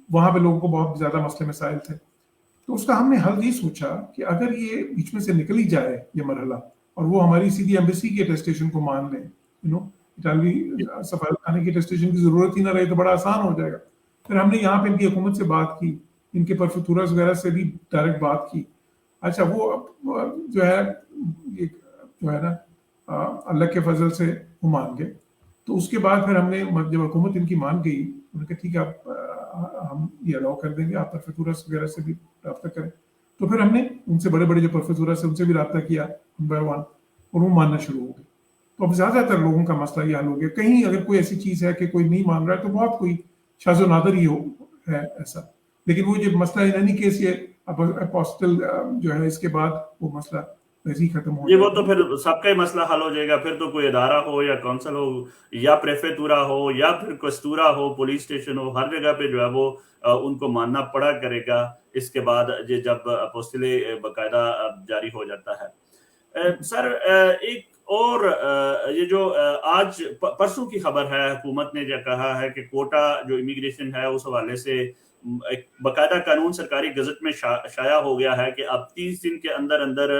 [SPEAKER 2] वहां पे लोगों को बहुत ज्यादा मसले मसाइल थे। तो उसका हमने हल ये सोचा कि अगर ये बीच में से निकल ही जाए ये मरहला, और वो हमारी सीधी एम्बेसी की अटेस्टेशन को मान लें, इटालवी सफारत खाने की अटेस्टेशन की जरूरत ही ना रहे तो बड़ा आसान हो जाएगा। फिर हमने यहाँ पे इनकी हुकूमत से बात की, इनके परफेक्टूरास वगैरह से भी डायरेक्ट बात की। अच्छा, वो जो है ना अल्लाह के फजल से वो मान गए। तो उसके बाद फिर हमने जब हुकूमत इनकी मान गई, उन्होंने कहा ठीक है आप हम ये अलाउ कर देंगे, आप परफेक्टूरास वगैरह से भी रब्ता करें। तो फिर हमने उनसे बड़े बड़े जो प्रोफेसर है उनसे भी रब्ता किया वन बाय वन, और वो मानना शुरू हो गए। तो अब ज्यादातर लोगों का मसला ये हल हो गया। कहीं अगर कोई ऐसी चीज है कि कोई नहीं मान रहा है तो बहुत कोई शाज़ो नादर ही है ऐसा, लेकिन वो जो मसला इन एनी केस ये अपोस्टल जो है इसके बाद वो मसला वैसे ही खत्म हो
[SPEAKER 1] जी, वो
[SPEAKER 2] जाएगा।
[SPEAKER 1] तो फिर सबका ही मसला हल हो जाएगा। फिर तो कोई इदारा हो या काउंसिल हो या प्रेफेतुरा हो या फिर क्वेस्टूरा हो, पुलिस स्टेशन हो, हर जगह पे जो है वो उनको मानना पड़ा करेगा इसके बाद जब अपोस्टले बाकायदा जारी हो जाता है। सर एक और ये जो आज परसों की खबर है, हुकूमत ने जो कहा है कि कोटा जो इमिग्रेशन है उस हवाले से एक बाकायदा कानून सरकारी गजट में शाया हो गया है कि अब 30 दिन के अंदर अंदर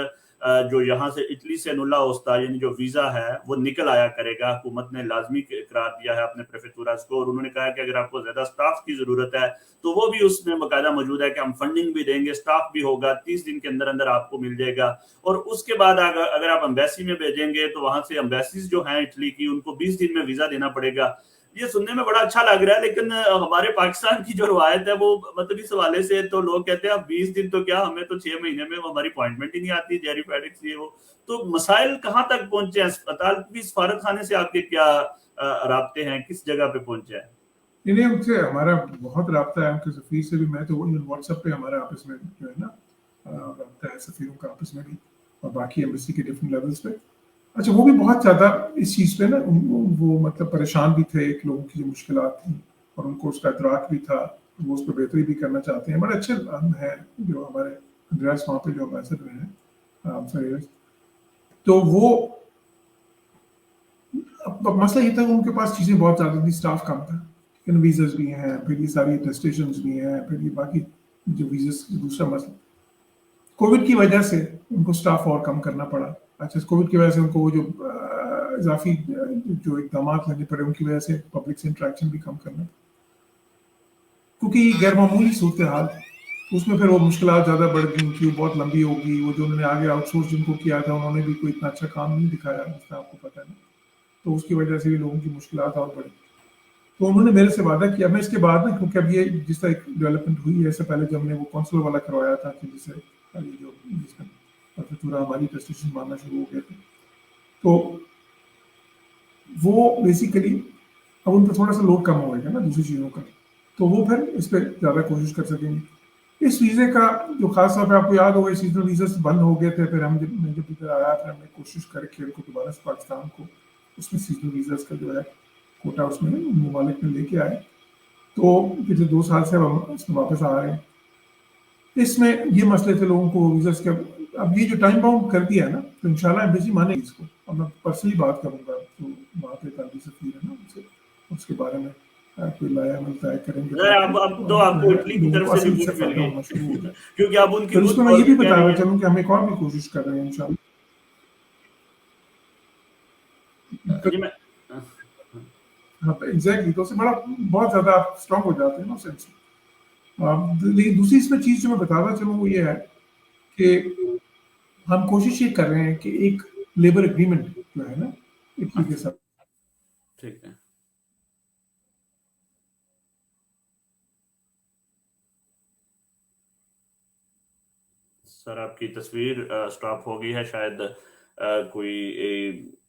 [SPEAKER 1] जो यहाँ से इटली से नुला होस्ता यानी जो वीजा है वो निकल आया करेगा। हुकूमत ने लाजमी करार दिया है अपने प्रेफेक्चुरास को, और उन्होंने कहा कि अगर आपको ज्यादा स्टाफ की जरूरत है तो वो भी उसमें बाकायदा मौजूद है कि हम फंडिंग भी देंगे, स्टाफ भी होगा, 30 दिन के अंदर अंदर आपको मिल जाएगा। और उसके बाद अगर आप अम्बेसी में भेजेंगे तो वहां से अम्बेसीज जो हैं इटली की उनको 20 दिन में वीजा देना पड़ेगा। ये सुनने में बड़ा अच्छा लग रहा है, लेकिन हमारे पाकिस्तान की जो रवायत है वो मतलब इस हवाले से तो लोग कहते हैं 20 दिन तो क्या, हमें तो 6 महीने में हमारी अपॉइंटमेंट ही नहीं आती, जेरी फेडेक्स ये वो। तो मसाइल कहाँ तक पहुंचे हैं? अस्पताल की सफारत खाने से आपके क्या राब्ते हैं, किस जगह पे पहुंचे हैं?
[SPEAKER 2] इन्हें उनसे हमारा बहुत राब्ता है, उनके सफीर से भी। मैं तो व्हाट्सएप पे हमारा आपस में जो है ना राब्ता है सफीरों का आपस में भी, और बाकी एम्बेसी के डिफरेंट लेवल्स पे। अच्छा, वो भी बहुत ज्यादा इस चीज पे ना वो मतलब परेशान भी थे, एक लोगों की जो मुश्किलात थी और उनको उसका इदराक भी था, वो उस पर बेहतरी भी करना चाहते हैं। बड़े अच्छे हैं जो हमारे अंद्रयास वहाँ पे जो एम्बेसडर हैं, तो वो अब मसला ये था कि उनके पास चीजें बहुत ज्यादा थी, स्टाफ कम था, इन वीजास भी हैं, फिर ये सारी टेस्टेशंस भी हैं, फिर ये बाकी जो वीजास दूसरा मसला कोविड की वजह से उनको स्टाफ और कम करना पड़ा। अच्छा, कोविड की वजह से उनको वो जो इजाफी जो इकदाम लेने पड़े उनकी वजह से पब्लिक से इंटरेक्शन भी कम करना, क्योंकि गैर मामूली सूरत हाल, उसमें फिर वो मुश्किलात ज़्यादा बढ़ गई, उनकी बहुत लंबी हो गई। वो जो उन्होंने आगे आउटसोर्स जिनको किया था उन्होंने भी कोई इतना अच्छा काम नहीं दिखाया, जिसका आपको पता है, तो उसकी वजह से भी लोगों की मुश्किलात और बढ़ी। तो उन्होंने मेरे से वादा किया, मैं इसके बाद ना, क्योंकि अब ये जिस तरह डेवलपमेंट हुई है, इससे पहले जब हमने वो कौंसलर वाला करवाया था कि जिससे जो जिसका पूरा हमारी टेस्टेशन मारना शुरू हो गए थे, तो वो बेसिकली अब उन पर थोड़ा सा लोड कम होगा ना दूसरी चीज़ों का, तो वो फिर इस पर ज़्यादा कोशिश कर सकेंगे। इस वीज़े का जो खास तौर पे आपको याद होगा, सीजनल वीज़ा बंद हो गए थे, फिर हम जब इधर आया फिर हमने कोशिश करके उनको दोबारा से पाकिस्तान को उसमें सीजनल वीज़ा का जो है कोटा उसमें ममालिक में लेके आए। तो पिछले 2 साल से हम इसमें वापस आ रहे हैं। इसमें ये मसले थे लोगों को वीज़ा के, अब ये जो टाइम बाउंड कर दिया है ना, तो इंशाल्लाह एम्बेसी मानेगी इसको। अब मैं पर्सनली बात करूंगा तो वहाँ पे तालिब सफीर है ना उनसे, उसके बारे में कोई लाया अमल तय करेंगे।
[SPEAKER 1] अब तो आपको इटली की तरफ से भी मिल गई क्योंकि अब उनकी
[SPEAKER 2] उसमें मैं ये भी बताना चाहूँ कि हम एक और भी कोशिश कर रहे हैं इंशाल्लाह। हाँ एग्जैक्टली, तो उससे बड़ा बहुत ज्यादा आप स्ट्रांग हो जाते हैं ना सेंस। लेकिन दूसरी इसमें चीज जो मैं बताना चाहूँ वो ये है कि हम कोशिश ये कर रहे हैं कि एक लेबर एग्रीमेंट जो है ना इटली के साथ।
[SPEAKER 1] ठीक है सर, आपकी तस्वीर स्टॉप हो गई है, शायद कोई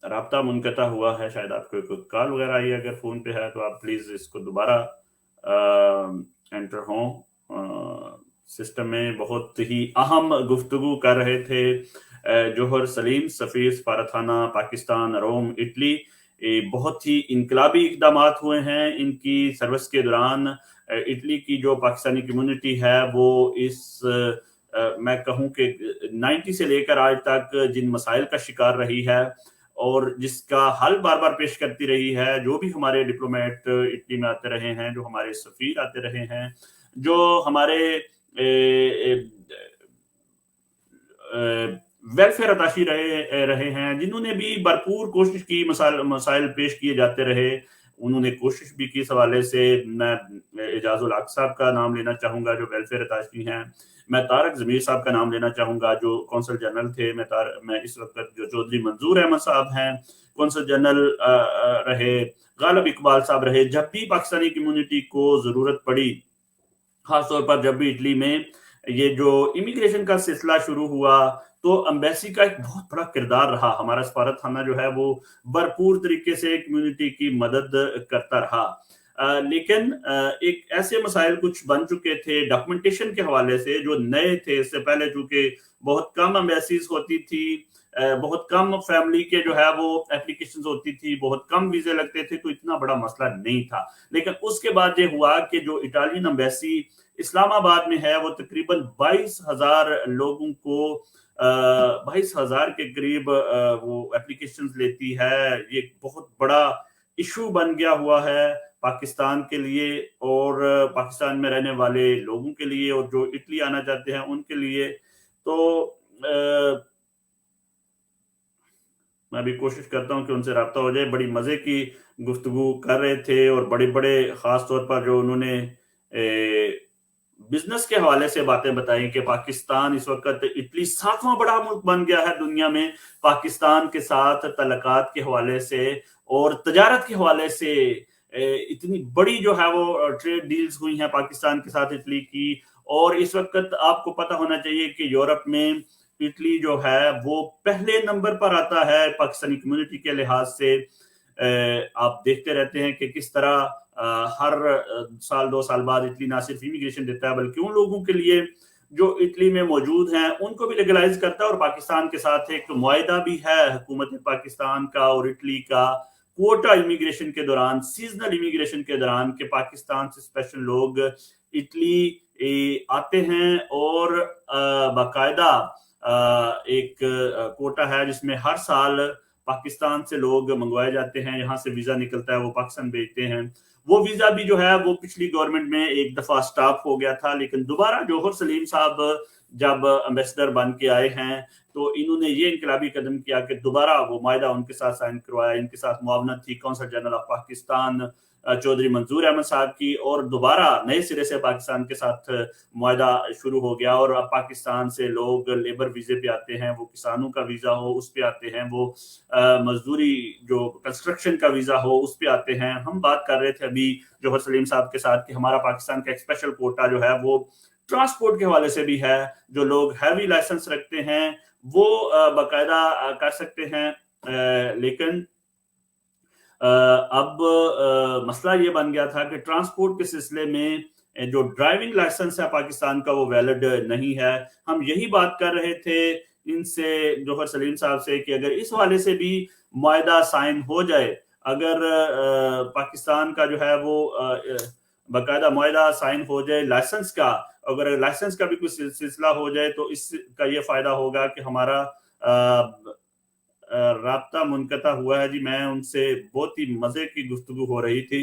[SPEAKER 1] राब्ता मुनक़ता हुआ है, शायद आपको कोई कॉल वगैरह आई है। अगर फ़ोन पे है तो आप प्लीज़ इसको दोबारा एंटर हों सिस्टम में। बहुत ही अहम गुफ्तगू कर रहे थे जोहर सलीम, सफ़ीर सफारतखाना पाकिस्तान रोम इटली। बहुत ही इनकलाबी इक़दामात हुए हैं इनकी सर्विस के दौरान। इटली की जो पाकिस्तानी कम्युनिटी है वो इस मैं कहूँ कि 90 से लेकर आज तक जिन मसाइल का शिकार रही है और जिसका हल बार बार पेश करती रही है, जो भी हमारे डिप्लोमेट इटली में आते रहे हैं, जो हमारे सफीर आते रहे हैं, जो हमारे वेलफेयर अताशी रहे हैं, जिन्होंने भी भरपूर कोशिश की, मसाइल पेश किए जाते रहे, उन्होंने कोशिश भी की। इस हवाले से मैं एजाजुल हक साहब का नाम लेना चाहूँगा जो वेलफेयर अताशी हैं। मैं तारक ज़मीर साहब का नाम लेना चाहूँगा जो कौंसल जनरल थे। मैं इस वक्त जो चौधरी मंजूर अहमद साहब हैं कौंसल जनरल रहे, गालिब इकबाल साहब रहे। जब भी पाकिस्तानी कम्युनिटी को ज़रूरत पड़ी, खासतौर पर जब भी इटली में ये जो इमिग्रेशन का सिलसिला शुरू हुआ, तो एम्बेसी का एक बहुत बड़ा किरदार रहा, हमारा सफारत खाना जो है वो भरपूर तरीके से कम्युनिटी की मदद करता रहा। लेकिन एक ऐसे मसाइल कुछ बन चुके थे डॉक्यूमेंटेशन के हवाले से जो नए थे, इससे पहले चूंकि बहुत कम एम्बेसीज होती थी, बहुत कम फैमिली के जो है वो एप्लीकेशन होती थी, बहुत कम वीजे लगते थे, तो इतना बड़ा मसला नहीं था। लेकिन उसके बाद ये हुआ कि जो इटालियन एम्बेसी इस्लामाबाद में है वो तकरीबन 22,000 लोगों को 22,000 के करीब वो एप्लीकेशन लेती है। ये एक बहुत बड़ा इशू बन गया हुआ है पाकिस्तान के लिए और पाकिस्तान में रहने वाले लोगों के लिए और जो इटली आना चाहते हैं उनके लिए। तो मैं भी कोशिश करता हूँ कि उनसे राब्ता हो जाए। बड़ी मजे की गुफ्तगू कर रहे थे और बड़े बड़े खास तौर पर जो उन्होंने बिजनेस के हवाले से बातें बताई कि पाकिस्तान इस वक्त इटली 7वां बड़ा मुल्क बन गया है दुनिया में पाकिस्तान के साथ तलकात के हवाले से और तजारत के हवाले से। इतनी बड़ी जो है वो ट्रेड डील्स हुई हैं पाकिस्तान के साथ इटली की। और इस वक्त आपको पता होना चाहिए कि यूरोप में इटली जो है वो पहले नंबर पर आता है पाकिस्तानी कम्युनिटी के लिहाज से। आप देखते रहते हैं कि किस तरह हर साल 2 साल बाद इटली ना सिर्फ इमिग्रेशन देता है बल्कि उन लोगों के लिए जो इटली में मौजूद हैं उनको भी लीगलाइज करता है। और पाकिस्तान के साथ एक मुआहिदा भी है हुकूमत पाकिस्तान का और इटली का क्वोटा इमिग्रेशन के दौरान, सीजनल इमिग्रेशन के दौरान, कि पाकिस्तान से स्पेशल लोग इटली आते हैं और बाकायदा एक कोटा है जिसमें हर साल पाकिस्तान से लोग मंगवाए जाते हैं, यहाँ से वीजा निकलता है, वो पाकिस्तान भेजते हैं। वो वीजा भी जो है वो पिछली गवर्नमेंट में एक दफा स्टॉप हो गया था, लेकिन दोबारा जौहर सलीम साहब जब एम्बेसडर बन के आए हैं तो इन्होंने ये इनकलाबी कदम किया कि दोबारा वो मायदा उनके साथ साइन करवाया। इनके साथ मुआवनत थी consul general of Pakistan Chaudhry Manzoor Ahmad साहब की और दोबारा नए सिरे से पाकिस्तान के साथ मुआहदा शुरू हो गया। और अब पाकिस्तान से लोग लेबर वीजे पे आते हैं, वो किसानों का वीजा हो उस पे आते हैं, वो मजदूरी जो कंस्ट्रक्शन का वीजा हो उस पे आते हैं। हम बात कर रहे थे अभी जौहर सलीम साहब के साथ कि हमारा पाकिस्तान का एक स्पेशल कोटा जो है वो ट्रांसपोर्ट के हवाले से भी है। जो लोग हैवी लाइसेंस रखते हैं वो बाकायदा कर सकते हैं, लेकिन अब मसला ये बन गया था कि ट्रांसपोर्ट के सिलसिले में जो ड्राइविंग लाइसेंस है पाकिस्तान का वो वैलिड नहीं है। हम यही बात कर रहे थे इनसे जौहर सलीम साहब से कि अगर इस हवाले से भी मुआहदा साइन हो जाए, अगर पाकिस्तान का जो है वो बाकायदा मुआहदा साइन हो जाए लाइसेंस का, अगर लाइसेंस का भी कुछ सिलसिला हो जाए तो इसका ये फायदा होगा कि हमारा राब्ता मुनक़ता हुआ है जी। मैं उनसे बहुत ही मजे की गुफ्तगू हो रही थी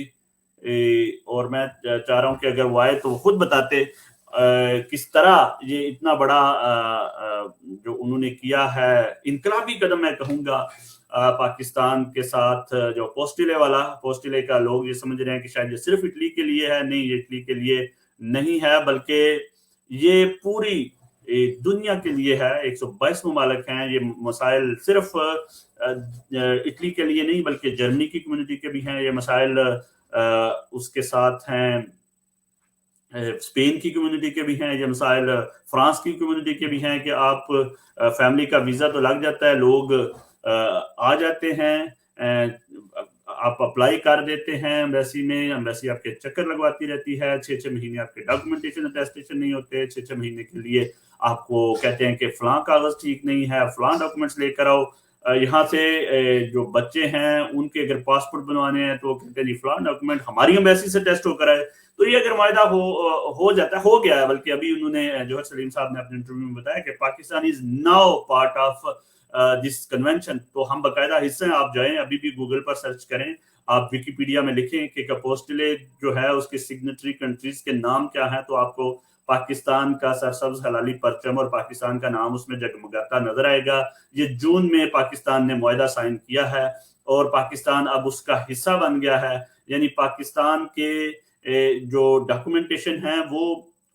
[SPEAKER 1] और मैं चाह रहा हूँ कि अगर वो आए तो वो खुद बताते किस तरह ये इतना बड़ा जो उन्होंने किया है इनकलाबी कदम मैं कहूँगा पाकिस्तान के साथ। जो पोस्टिले का लोग ये समझ रहे हैं कि शायद ये सिर्फ इटली के लिए है, नहीं, ये इटली के लिए नहीं है बल्कि ये पूरी दुनिया के लिए है। 122 ममालिक हैं। ये मसाइल सिर्फ इटली के लिए नहीं बल्कि जर्मनी की कम्युनिटी के भी हैं ये मसाइल, उसके साथ हैं स्पेन की कम्युनिटी के भी हैं ये मसाइल, फ्रांस की कम्युनिटी के भी हैं कि आप फैमिली का वीज़ा तो लग जाता है, लोग आ जाते हैं, आप अप्लाई कर देते हैं एम्बेसी में, एम्बेसी आपके चक्कर लगवाती रहती है, 6-6 महीने आपके डॉक्यूमेंटेशन अटेस्टेशन नहीं होते, 6-6 महीने के लिए आपको कहते हैं कि फलां कागज ठीक नहीं है, फलां डॉक्यूमेंट्स लेकर आओ। यहाँ से जो बच्चे हैं उनके अगर पासपोर्ट बनवाने हैं तो कहते हैं जी फलां डॉक्यूमेंट हमारी एम्बेसी से टेस्ट होकर आए। तो ये अगर मुआहदा हो जाता है, हो गया है, बल्कि अभी उन्होंने जौहर सलीम साहब ने अपने इंटरव्यू में बताया कि Pakistan is now part of this convention. तो हम बाकायदा हिस्से हैं, आप जाएं अभी भी गूगल पर सर्च करें, आप विकिपीडिया में लिखें कि अपोस्टिले जो है उसके सिग्नेटरी कंट्रीज के नाम क्या है, तो आपको पाकिस्तान का सरसब्ज हलाली परचम और पाकिस्तान का नाम उसमें जगमगाता नजर आएगा। ये जून में पाकिस्तान ने मुआहदा साइन किया है और पाकिस्तान अब उसका हिस्सा बन गया है। यानी पाकिस्तान के जो डॉक्यूमेंटेशन है वो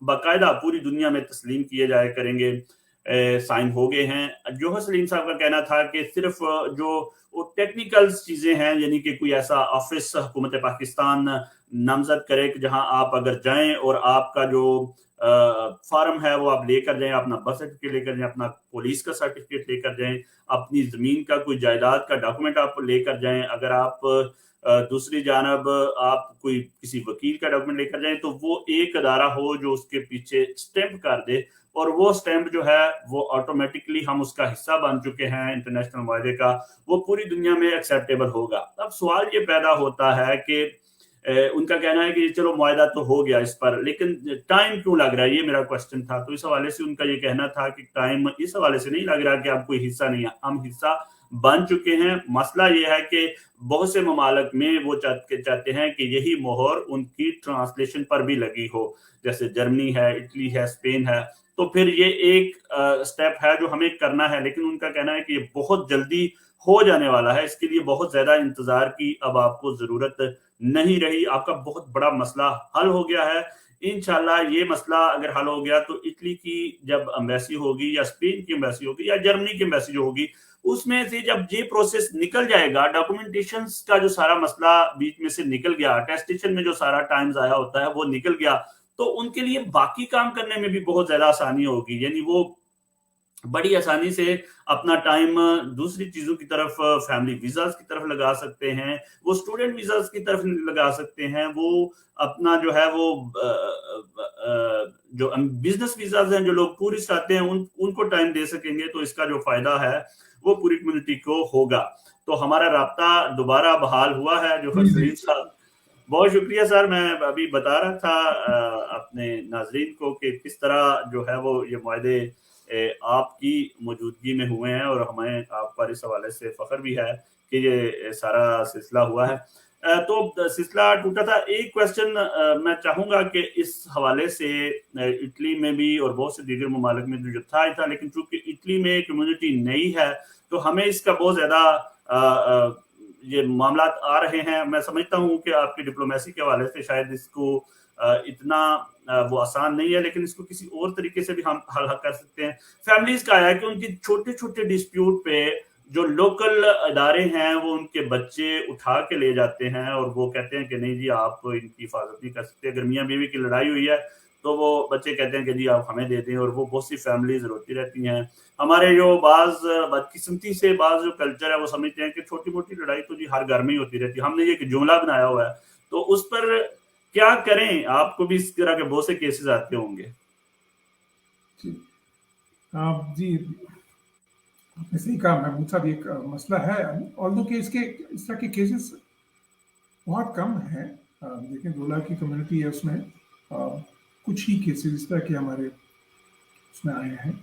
[SPEAKER 1] बाकायदा पूरी दुनिया में तस्लीम किए जाया करेंगे, साइन हो गए हैं। जौहर सलीम साहब का कहना था कि सिर्फ जो टेक्निकल चीजें हैं, यानी कि कोई ऐसा ऑफिस हुकूमत पाकिस्तान नामजद करे कि जहां आप अगर जाएं और आपका जो फॉर्म है वो आप लेकर जाएं, अपना बर्थ सर्टिफिकेट लेकर जाएं, अपना पुलिस का सर्टिफिकेट लेकर जाएं, अपनी जमीन का कोई जायदाद का डॉक्यूमेंट आप लेकर जाएं, अगर आप दूसरी जानब आप कोई किसी वकील का डॉक्यूमेंट लेकर जाएं तो वो एक अदारा हो जो उसके पीछे स्टैंप कर दे, और वो स्टैंप जो है वो ऑटोमेटिकली हम उसका हिस्सा बन चुके हैं इंटरनेशनल माहदे का, वो पूरी दुनिया में एक्सेप्टेबल होगा। अब सवाल ये पैदा होता है कि उनका कहना है कि चलो मुआहदा तो हो गया इस पर, लेकिन टाइम क्यों लग रहा है, ये मेरा क्वेश्चन था। तो इस हवाले से उनका ये कहना था कि टाइम इस हवाले से नहीं लग रहा कि आप कोई हिस्सा नहीं है, हम हिस्सा बन चुके हैं। मसला ये है कि बहुत से ममालक में वो चाहते हैं कि यही मोहर उनकी ट्रांसलेशन पर भी लगी हो, जैसे जर्मनी है, इटली है, स्पेन है। तो फिर ये एक स्टेप है जो हमें करना है, लेकिन उनका कहना है कि ये बहुत जल्दी हो जाने वाला है, इसके लिए बहुत ज्यादा इंतजार की अब आपको जरूरत नहीं रही, आपका बहुत बड़ा मसला हल हो गया है। इंशाल्लाह ये मसला अगर हल हो गया तो इटली की जब एम्बेसी होगी या स्पेन की एम्बेसी होगी या जर्मनी की एम्बेसी जो होगी, उसमें से जब ये प्रोसेस निकल जाएगा, डॉक्यूमेंटेशन का जो सारा मसला बीच में से निकल गया, अटेस्टेशन में जो सारा टाइम जाया होता है वो निकल गया, तो उनके लिए बाकी काम करने में भी बहुत ज्यादा आसानी होगी। यानी वो बड़ी आसानी से अपना टाइम दूसरी चीजों की तरफ, फैमिली वीजास की तरफ लगा सकते हैं, वो स्टूडेंट वीजास की तरफ लगा सकते हैं, वो अपना जो है वो जो बिजनेस वीजास हैं, जो लोग टूरिस्ट आते हैं उनको टाइम दे सकेंगे। तो इसका जो फायदा है वो पूरी कम्युनिटी को होगा। तो हमारा राब्ता दोबारा बहाल हुआ है जो सलीम साहब। बहुत शुक्रिया सर। मैं अभी बता रहा था अपने नाजरीन को कि किस तरह जो है वो ये मुआहदे आपकी मौजूदगी में हुए हैं, और हमें आप पर इस हवाले से फख्र भी है कि ये सारा सिलसिला हुआ है। तो सिलसिला टूटा था। एक क्वेश्चन मैं चाहूंगा कि इस हवाले से इटली में भी और बहुत से दीगर ममालिक में जो था, लेकिन चूंकि इटली में कम्युनिटी नई है तो हमें इसका बहुत ज्यादा ये मामला आ रहे हैं। मैं समझता हूं कि आपकी डिप्लोमेसी के हवाले से शायद इसको इतना वो आसान नहीं है, लेकिन इसको किसी और तरीके से भी हम हल कर सकते हैं। फैमिलीज का है कि उनकी छोटे छोटे डिस्प्यूट पे जो लोकल इदारे हैं वो उनके बच्चे उठा के ले जाते हैं, और वो कहते हैं कि नहीं जी आप इनकी हिफाजत नहीं कर सकते। अगर मियाँ बीवी की लड़ाई हुई है तो वो बच्चे कहते हैं कि जी आप हमें दे दें, और वो बहुत सी फैमिलीज रोती रहती हैं। हमारे जो बदकिस्मती से बाज जो कल्चर है वो समझते हैं कि छोटी मोटी लड़ाई तो जी हर घर में ही होती रहती है। हमने ये जुमला बनाया हुआ है, तो उस पर क्या करें? आपको भी इस तरह के बहुत से केसेस आते होंगे।
[SPEAKER 2] जी आपने सही कहा महमूद साहब, एक मसला है। ऑल्दो कि इसके इस तरह के केसेस बहुत कम है। लेकिन 2 लाख की कम्युनिटी है, उसमें कुछ ही केसेस इस तरह के हमारे उसमें आए हैं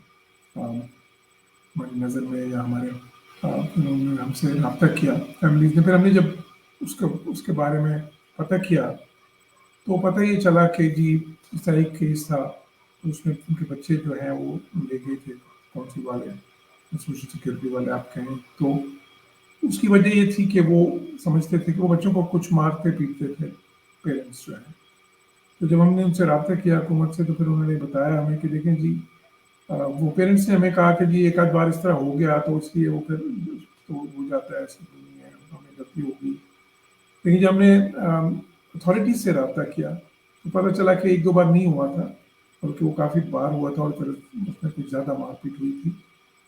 [SPEAKER 2] हमारी नज़र में, या हमारे उन्होंने हमसे रब्ता किया फैमिलीज ने। फिर हमने जब उसके बारे में पता किया तो पता ये चला कि जी इस तरह एक केस था, उसमें उनके बच्चे जो हैं वो ले गए थे काउंसिल वाले, सोशल सिक्योरिटी वाले आप कहें। तो उसकी वजह ये थी कि वो समझते थे कि वो बच्चों को कुछ मारते पीटते थे पेरेंट्स जो हैं। तो जब हमने उनसे रब्ता किया हुकूमत से, तो फिर उन्होंने बताया हमें कि देखें जी वो पेरेंट्स ने हमें कहा कि जी एक आध बार इस तरह हो गया तो इसलिए वो फिर तो हो जाता है, ऐसी नहीं है, हमें गलती होगी। लेकिन जब हमने अथॉरिटीज से रब्ता किया तो पता चला कि 1-2 बार नहीं हुआ था, बल्कि वो काफ़ी बार हुआ था, और फिर उसमें कुछ ज़्यादा मारपीट हुई थी।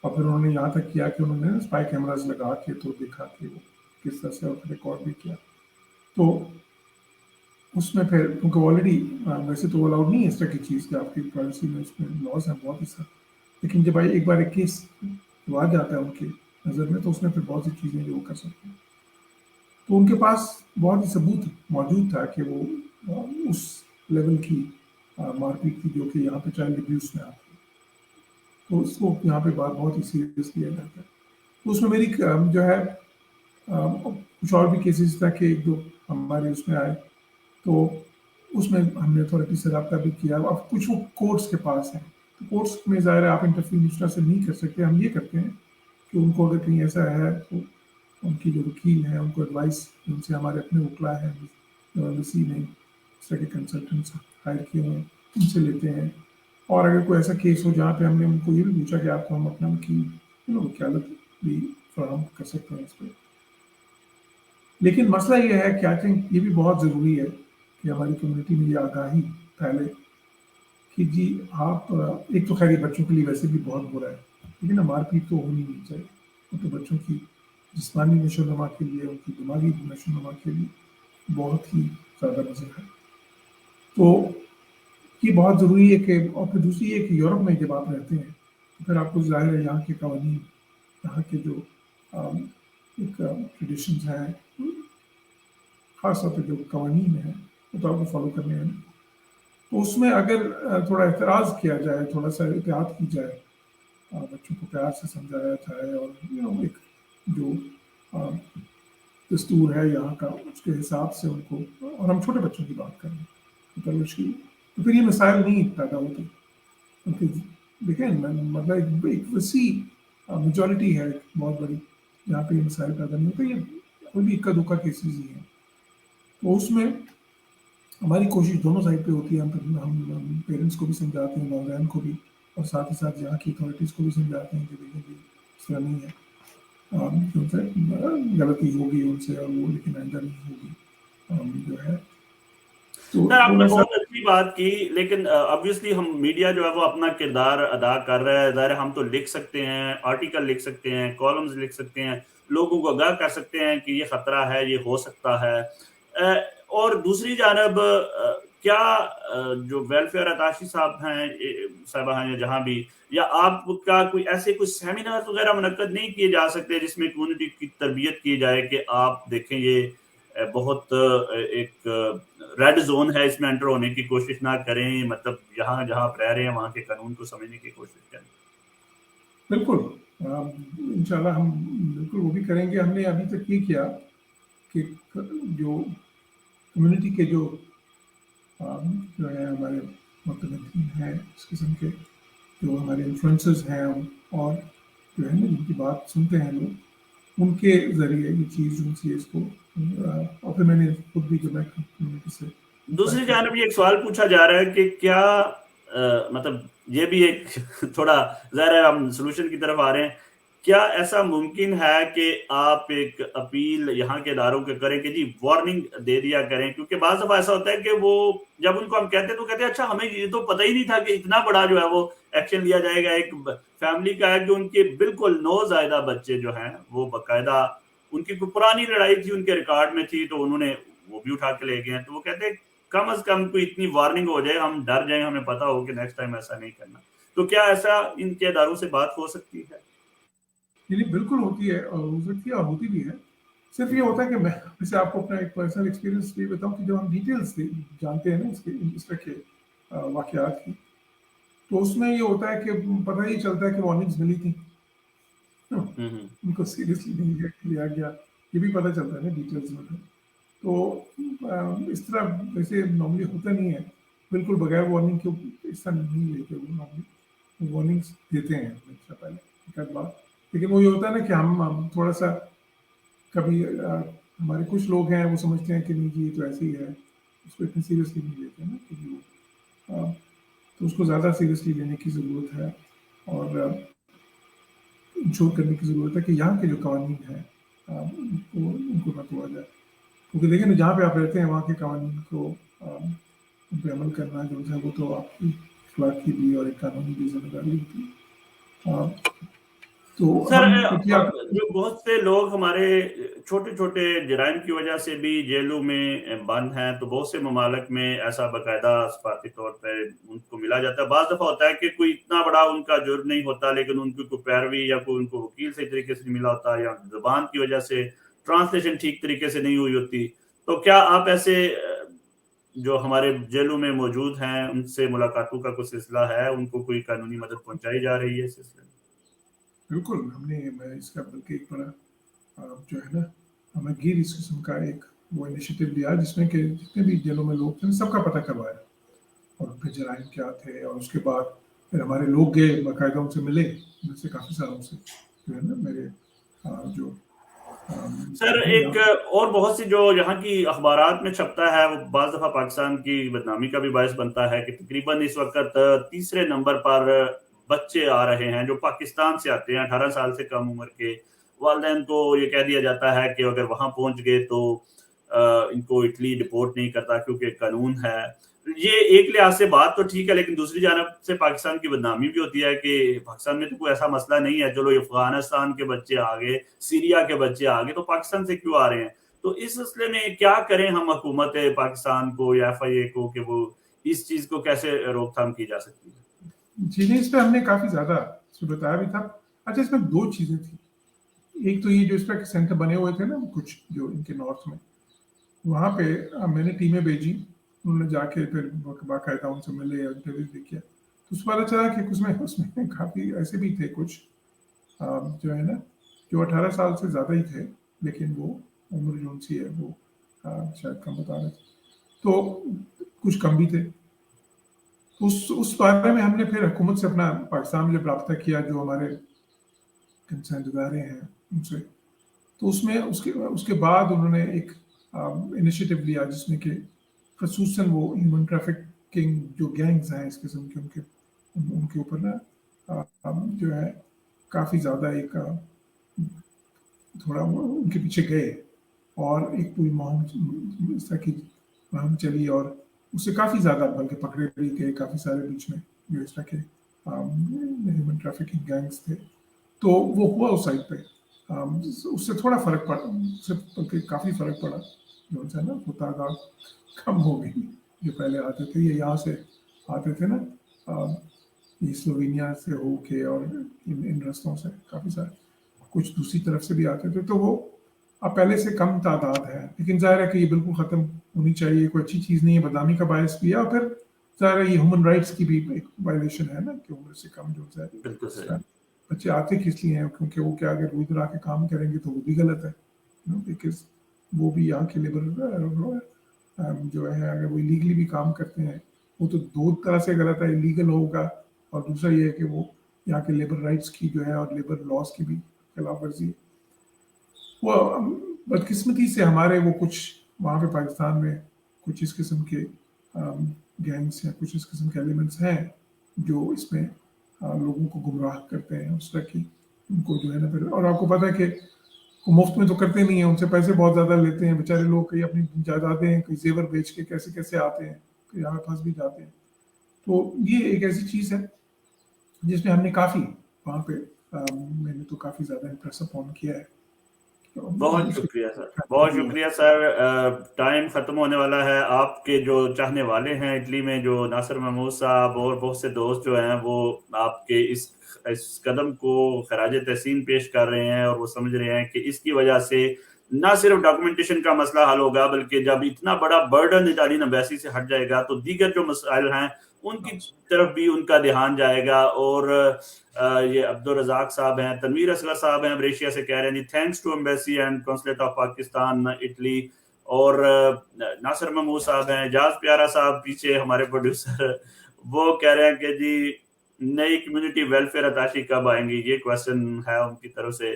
[SPEAKER 2] और फिर उन्होंने यहाँ तक किया कि उन्होंने स्पाई कैमराज लगा के तो देखा कि वो किस तरह से, और रिकॉर्ड भी किया। तो उसमें फिर क्योंकि ऑलरेडी वैसे तो अलाउड नहीं है इस तरह की चीज़ कि आपकी प्राइवेसी में उसमें लॉज हैं बहुत ही सर, लेकिन जब एक बार एक केस आ जाता है उनकी नज़र में तो उसमें फिर बहुत सी चीज़ें जो वो कर सकते हैं। तो उनके पास बहुत ही सबूत मौजूद था कि वो उस लेवल की मारपीट थी जो कि यहाँ पे चाइल्ड अब्यूज़ में आती है, तो उसको यहाँ पे बात बहुत ही सीरियस लिया जाता है। तो उसमें मेरी जो है कुछ और भी केसेस था कि 1-2 हमारे उसमें आए, तो उसमें हमने अथॉरिटी से रब्ता भी किया। अब कुछ वो कोर्ट्स के पास हैं, तो कोर्ट्स में ज़ाहिर है आप इंटरफीयर उस तरह से नहीं कर सकते। हम ये करते हैं कि उनको अगर कहीं ऐसा है तो उनकी जो वकील हैं उनको एडवाइस, उनसे हमारे अपने वकला हैं एम्बेसी ने इस तरह के कंसल्टेंट्स हायर किए हैं, उनसे लेते हैं। और अगर कोई ऐसा केस हो जहाँ पे हमने उनको ये भी पूछा कि आपको हम अपना वकील वकालत भी फराहम कर सकते हैं इस पर। लेकिन मसला ये है कि आई थिंक ये भी बहुत ज़रूरी है کہ ہماری کمیونٹی میں یہ آگاہی پھیلے کہ جی آپ ایک تو خیر یہ بچوں کے لیے ویسے بھی بہت برا ہے، لیکن مار پیٹ تو ہونی نہیں چاہیے، وہ تو بچوں کی جسمانی نشو و نما کے لیے، ان کی دماغی نشو و نما کے لیے بہت ہی زیادہ مضر ہے. تو یہ بہت ضروری ہے کہ، اور پھر دوسری یہ کہ یورپ میں جب آپ رہتے ہیں تو پھر آپ کو ظاہر ہے یہاں کے قوانین، یہاں کے جو ایک ٹریڈیشنز ہیں، خاص طور پہ جو قوانین ہیں وہ تو آپ کو فالو کرنے ہیں. تو اس میں اگر تھوڑا اعتراض کیا جائے، تھوڑا سا احتیاط کی جائے، بچوں کو پیار سے سمجھایا جائے، اور ایک جو دستور ہے یہاں کا اس کے حساب سے ان کو، اور ہم چھوٹے بچوں کی بات کر رہے ہیں پرورش کی، تو پھر یہ مسائل نہیں پیدا ہوتے. کیونکہ دیکھیں مطلب ایک وسیع میجورٹی ہے بہت بڑی جہاں پہ یہ مسائل پیدا نہیں ہوتے، یہ کوئی بھی اکا دکا کیسز ہی ہیں. تو اس میں ہماری کوشش دونوں سائڈ پہ ہوتی ہے، ہم پیرنٹس کو بھی سمجھاتے ہیں، والدین کو بھی، اور ساتھ ہی ساتھ یہاں کی اتھارٹیز کو بھی سمجھاتے ہیں کہ دیکھیں کہ اس طرح نہیں ہے، غلطی ہوگی ان سے، اور وہ لیکن آئندہ نہیں ہوگی جو ہے. تو
[SPEAKER 1] سر آپ نے
[SPEAKER 2] تھوڑا سا
[SPEAKER 1] بہت اچھی بات کی، لیکن obviously ہم میڈیا جو ہے وہ اپنا کردار ادا کر رہا ہے. ظاہر ہم تو لکھ سکتے ہیں، آرٹیکل لکھ سکتے ہیں، کالمز لکھ سکتے ہیں، لوگوں کو آگاہ کر سکتے ہیں کہ یہ خطرہ ہے، یہ ہو سکتا ہے. اور دوسری جانب کیا جو ویلفیئر اتاشی صاحب ہیں، صاحبہ ہیں، یا جہاں بھی، یا آپ کا کوئی ایسے کوئی سیمینار وغیرہ منعقد نہیں کیے جا سکتے جس میں کمیونٹی کی تربیت کی جائے کہ آپ دیکھیں یہ بہت ایک ریڈ زون ہے، اس میں انٹر ہونے کی کوشش نہ کریں، مطلب یہاں جہاں آپ رہ رہے ہیں وہاں کے قانون کو سمجھنے کی کوشش کریں.
[SPEAKER 2] بالکل انشاءاللہ ہم بالکل وہ بھی کریں گے. ہم نے ابھی تک یہ کیا کہ جو کمیونٹی کے جو ہے ہمارے متمدین ہیں، اس قسم کے جو ہمارے انفلوئنسرز ہیں، اور جو ہے نا جن کی بات سنتے ہیں لوگ، ان کے ذریعے یہ چیز ان سے اس کو، اور پھر میں نے خود بھی جو میں کمیونٹی سے
[SPEAKER 1] دوسری جانب یہ ایک سوال پوچھا جا رہا ہے کہ کیا مطلب یہ بھی ایک تھوڑا ظاہر ہے ہم سلوشن کی طرف آ رہے ہیں، کیا ایسا ممکن ہے کہ آپ ایک اپیل یہاں کے اداروں کے کریں کہ جی وارننگ دے دیا کریں؟ کیونکہ بعض دفعہ ایسا ہوتا ہے کہ وہ جب ان کو ہم کہتے ہیں تو کہتے ہیں اچھا ہمیں یہ تو پتہ ہی نہیں تھا کہ اتنا بڑا جو ہے وہ ایکشن لیا جائے گا. ایک فیملی کا ہے کہ ان کے بالکل نوزائیدہ بچے جو ہیں وہ باقاعدہ ان کی کوئی پرانی لڑائی تھی ان کے ریکارڈ میں تھی تو انہوں نے وہ بھی اٹھا کے لے گئے ہیں. تو وہ کہتے ہیں کم از کم کوئی اتنی وارننگ ہو جائے، ہم ڈر جائیں، ہمیں پتا ہو کہ نیکسٹ ٹائم ایسا نہیں کرنا. تو کیا ایسا ان کے اداروں سے بات ہو سکتی ہے؟
[SPEAKER 2] یعنی بالکل ہوتی ہے، اور ہو سکتی ہے، اور ہوتی بھی ہے. صرف یہ ہوتا ہے کہ میں جیسے آپ کو اپنا ایک پرسنل ایکسپیرینس بھی بتاؤں کہ جب ہم ڈیٹیلس جانتے ہیں نا اس طرح کے واقعات کی، تو اس میں یہ ہوتا ہے کہ پتہ ہی چلتا ہے کہ وارننگز ملی تھیں، ان کو سیریسلی نہیں لیا گیا، یہ بھی پتہ چلتا ہے نا ڈیٹیلز میں. تو اس طرح ویسے نارملی ہوتا نہیں ہے بالکل بغیر وارننگ کے، اس طرح نہیں لیتے وہ نارملی، وارننگس دیتے ہیں ہمیشہ پہلے ایک آدھ بار. لیکن وہ یہ ہوتا ہے نا کہ ہم تھوڑا سا کبھی ہمارے کچھ لوگ ہیں وہ سمجھتے ہیں کہ نہیں جی یہ تو ایسے ہی ہے، اس کو اتنی سیریسلی نہیں لیتے ہیں نا، کیونکہ وہ تو اس کو زیادہ سیریسلی لینے کی ضرورت ہے، اور انشور کرنے کی ضرورت ہے کہ یہاں کے جو قوانین ہیں ان کو نہ توڑا جائے. کیونکہ دیکھیں نا جہاں پہ آپ رہتے ہیں وہاں کے قوانین کو ان پہ عمل کرنا جو ہے وہ تو آپ کی اخلاقی بھی اور ایک قانونی بھی ذمہ داری ہوتی ہے. تو
[SPEAKER 1] سر
[SPEAKER 2] ہم کیا
[SPEAKER 1] جو بہت سے لوگ ہمارے چھوٹے چھوٹے جرائم کی وجہ سے بھی جیلوں میں بند ہیں، تو بہت سے ممالک میں ایسا باقاعدہ سفارتی طور پہ ان کو ملا جاتا ہے. بعض دفعہ ہوتا ہے کہ کوئی اتنا بڑا ان کا جرم نہیں ہوتا، لیکن ان کی کوئی پیروی یا کوئی ان کو وکیل صحیح طریقے سے نہیں ملا ہوتا، یا زبان کی وجہ سے ٹرانسلیشن ٹھیک طریقے سے نہیں ہوئی ہوتی. تو کیا آپ ایسے جو ہمارے جیلوں میں موجود ہیں ان سے ملاقاتوں کا کوئی سلسلہ ہے، ان کو کوئی قانونی مدد پہنچائی جا رہی ہے اس سلسلے میں؟
[SPEAKER 2] بالکل ہم نے میں اس کا بلکہ ایک بڑا جو ہے نا ہمیں گیر اس قسم کا ایک وہ انیشیٹو لیا جس میں کہ جتنے بھی جیلوں میں لوگ تھے سب کا پتہ کروایا، اور ان کے جرائم کیا تھے، اور اس کے بعد پھر ہمارے لوگ گئے باقاعدہ ان سے ملے، ان سے کافی ساروں سے جو ہے نا میرے جو
[SPEAKER 1] سر ایک اور بہت سی جو یہاں کی اخبارات میں چھپتا ہے وہ بعض دفعہ پاکستان کی بدنامی کا بھی باعث بنتا ہے کہ تقریباً اس وقت تیسرے نمبر پر بچے آ رہے ہیں جو پاکستان سے آتے ہیں، 18 سال سے کم عمر کے. والدین کو یہ کہہ دیا جاتا ہے کہ اگر وہاں پہنچ گئے تو इनको इटली डिपोर्ट नहीं करता क्योंकि कानून है। ये एक लिहाज से बात तो ठीक है, लेकिन दूसरी जानब से पाकिस्तान की बदनामी भी होती है कि पाकिस्तान में तो कोई ऐसा मसला नहीं है, चलो अफगानिस्तान के बच्चे आ गए, सीरिया के बच्चे आ गए, तो पाकिस्तान से क्यों आ रहे हैं? तो इस सिलसिले में क्या करें हम हुकूमत पाकिस्तान को या FIA को कि वो इस चीज को कैसे रोकथाम की जा सकती है?
[SPEAKER 2] जी नहीं, इस पे हमने काफी ज्यादा बताया भी था। अच्छा, इसमें दो चीजें थी। एक तो ये जो इस पे सेंटर बने हुए थे ना कुछ जो इनके नॉर्थ में, वहां पे मैंने टीमें भेजी, उन्होंने जाके फिर बाकायदा उनसे मिले, इंटरव्यू भी किया, तो उसमें पता चला कि उसमें काफी ऐसे भी थे कुछ जो है ना, जो 18 साल से ज्यादा ही थे, लेकिन वो उम्र जो उनसी है वो शायद कम बता रहे थे, तो कुछ कम भी थे। उस बारे में हमने फिर हुकूमत से अपना पाकिस्तान में जब रब्ता किया, जो हमारे कंसर्न इदारे हैं उनसे, तो उसमें उसके बाद उन्होंने एक इनिशिएटिव लिया जिसमें कि खसूसन वो ह्यूमन ट्रैफिकिंग जो गैंग्स हैं इस किस्म के, उनके ऊपर ना जो है काफ़ी ज़्यादा एक थोड़ा उनके पीछे गए और एक पूरी मुहिम इस तरह की मुहिम चली, और उससे काफ़ी ज़्यादा बल्कि पकड़े भी गए काफ़ी सारे बीच में जो इस तरह के ह्यूमन ट्रैफिकिंग गैंग्स थे। तो वो हुआ उस साइड पे, उससे थोड़ा फर्क पड़ा, उससे बल्कि काफ़ी फर्क पड़ा, जो है ना वो तादाद कम हो गई। जो पहले आते थे ये यहाँ से आते थे ना, ये स्लोवेनिया से हो के और इन रास्तों से काफ़ी सारे, कुछ दूसरी तरफ से भी आते थे, तो वो अब पहले से कम तादाद है। लेकिन जाहिर है कि ये बिल्कुल ख़त्म होनी चाहिए, कोई अच्छी चीज़ नहीं है, बदनामी का बायस भी है, और फिर जाहिर है ये ह्यूमन राइट्स की भी एक वायलेशन है ना कि उम्र से कम जो है
[SPEAKER 1] बिल्कुल सही।
[SPEAKER 2] बच्चे आते किस लिए हैं, क्योंकि वो क्या अगर इधर आके काम करेंगे तो वो भी गलत है, बिकॉज वो भी यहाँ के लेबर जो है अगर वो इलीगली भी काम करते हैं, वो तो दो तरह से गलत है, इलीगल होगा, और दूसरा ये है कि वो यहाँ के लेबर राइट्स की जो है और लेबर लॉस की भी खिलाफ वर्जी है। वो बदकिस्मती से हमारे वो कुछ वहाँ पे पाकिस्तान में कुछ इस किस्म के गैंग्स या कुछ इस किस्म के एलिमेंट्स हैं जो इसमें लोगों को गुमराह करते हैं उस तरह की, उनको जो है ना फिर, और आपको पता है कि वो मुफ्त में तो करते नहीं है, उनसे पैसे बहुत ज़्यादा लेते हैं बेचारे लोग, कहीं अपनी जायदादें कहीं जेवर बेच के कैसे कैसे आते हैं, कहीं यहाँ फंस भी जाते हैं। तो ये एक ऐसी चीज़ है जिसमें हमने काफ़ी वहाँ पे मैंने तो काफ़ी ज़्यादा इम्प्रेस अपॉन किया है।
[SPEAKER 1] बहुत शुक्रिया सर, बहुत शुक्रिया सर। टाइम खत्म होने वाला है। आपके जो चाहने वाले हैं इटली में, जो नासिर महमूद साहब और बहुत से दोस्त जो हैं, वो आपके इस कदम को खराज तहसीन पेश कर रहे हैं, और वो समझ रहे हैं कि इसकी वजह से ना सिर्फ डॉक्यूमेंटेशन का मसला हल होगा, बल्कि जब इतना बड़ा बर्डन इटालियन एम्बेसी से हट जाएगा तो दीगर जो मसाइल हैं उनकी तरफ भी उनका ध्यान जाएगा। और ये अब्दुल रज़ाक साहब हैं, तनवीर असगर साहब हैं ब्रेशिया से, कह रहे हैं जी thanks to embassy and consulate of Pakistan Italy. और नासिर महमूद साहब हैं, एजाज प्यारा साहब पीछे हमारे प्रोड्यूसर, वो कह रहे हैं कि जी नई कम्युनिटी वेलफेयर अताशी कब आएंगी, ये क्वेश्चन है उनकी तरफ से,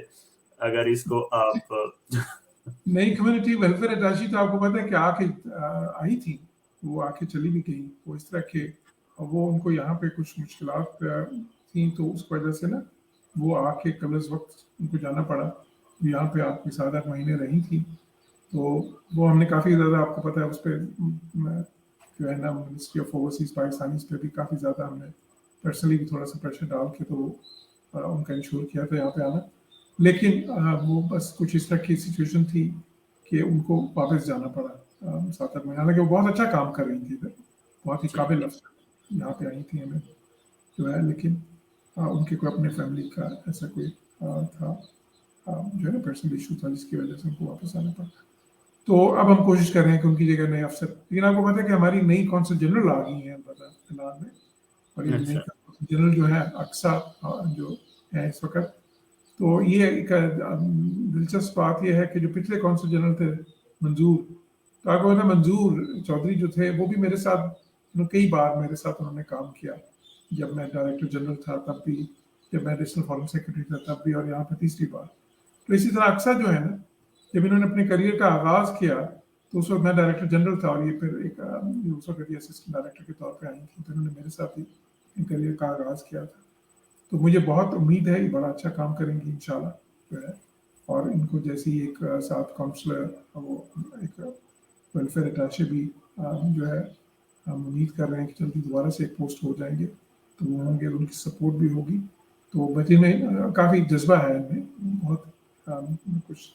[SPEAKER 1] अगर इसको आप
[SPEAKER 2] नई कम्युनिटी वेलफेयर अटैची तो आपको पता है कि आके आई थी, वो आके चली भी गई, वो इस तरह के, वो उनको यहाँ पे कुछ मुश्किलात थी, तो उस वजह से ना वो आके कल इस वक्त उनको जाना पड़ा। यहाँ पे आपके 7-8 महीने रही थी, तो वो हमने काफ़ी ज़्यादा, आपको पता है उस पर जो है ना मिनिस्ट्री ऑफ ओवरसीज पाकिस्तानी पे भी काफ़ी ज़्यादा हमने पर्सनली भी थोड़ा सा प्रेशर डाल के तो उनका इंश्योर किया था यहाँ पे आना। लेकिन वो बस कुछ इस तरह की सिचुएशन थी कि उनको वापस जाना पड़ा 7-8 महीने। हालांकि वो बहुत अच्छा काम कर रही थी इधर, बहुत ही काबिल अफसर यहाँ पे आई थी हमें जो है, लेकिन उनके कोई अपने फैमिली का ऐसा कोई था जो है ना पर्सनल इशू था जिसकी वजह से उनको वापस आना पड़ा। तो अब हम कोशिश कर रहे हैं कि उनकी जगह नए अफसर, लेकिन आपको पता है कि हमारी नई कौंसल जनरल आ गई है फिलहाल में, और ये नई कौंसल जनरल जो है अक्सा जो है इस वक्त, तो ये एक दिलचस्प बात यह है कि जो पिछले कौंसल जनरल थे मंजूर, तो आपको पता मंजूर चौधरी जो थे वो भी मेरे साथ कई बार मेरे साथ उन्होंने काम किया, जब मैं डायरेक्टर जनरल था तब भी, जब मैं एडिशनल फॉरेन सेक्रेटरी था तब भी, और यहाँ पर तीसरी बार। तो इसी तरह अक्सा जो है ना, जब इन्होंने अपने करियर का आगाज़ किया तो उस वक्त मैं डायरेक्टर जनरल था, और ये फिर एक उस वक्त ये असिस्टेंट डायरेक्टर के तौर पे आई थी, तो इन्होंने मेरे साथ ही करियर का आगाज़ किया था। तो मुझे बहुत उम्मीद है ये बड़ा अच्छा काम करेंगी इंशाल्लाह जो है, اور इनको जैसे ही एक साथ काउंसलर वो एक वेलफेयर अटैचे भी जो है हम उम्मीद कर रहे हैं कि जल्दी दोबारा से एक पोस्ट हो जाएंगे, तो वो होंगे, उनकी सपोर्ट भी होगी। तो बच्चे में काफ़ी जज्बा है इनमें, बहुत कुछ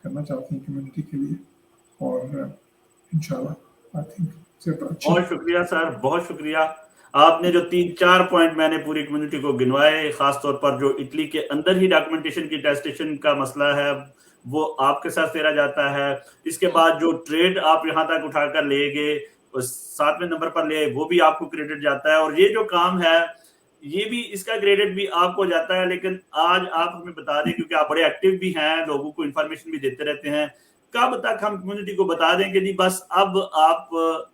[SPEAKER 2] करना चाहते हैं कम्युनिटी के लिए, और इंशाल्लाह आई थिंक सिर्फ अच्छी।
[SPEAKER 1] बहुत शुक्रिया सर, बहुत शुक्रिया। आपने जो 3-4 पॉइंट मैंने पूरी कम्युनिटी को गिनवाए, खासतौर पर जो इटली के अंदर ही डॉक्यूमेंटेशन की टेस्टेशन का मसला है वो आपके साथ तेरा जाता है। इसके बाद जो ट्रेड आप यहाँ तक उठाकर ले गए 7वें नंबर पर ले, वो भी आपको क्रेडिट जाता है। और ये जो काम है ये भी, इसका क्रेडिट भी आपको जाता है। लेकिन आज आप हमें बता दें, क्योंकि आप बड़े एक्टिव भी हैं, लोगों को इन्फॉर्मेशन भी देते रहते हैं, कब तक हम कम्युनिटी को बता दें कि जी बस अब आप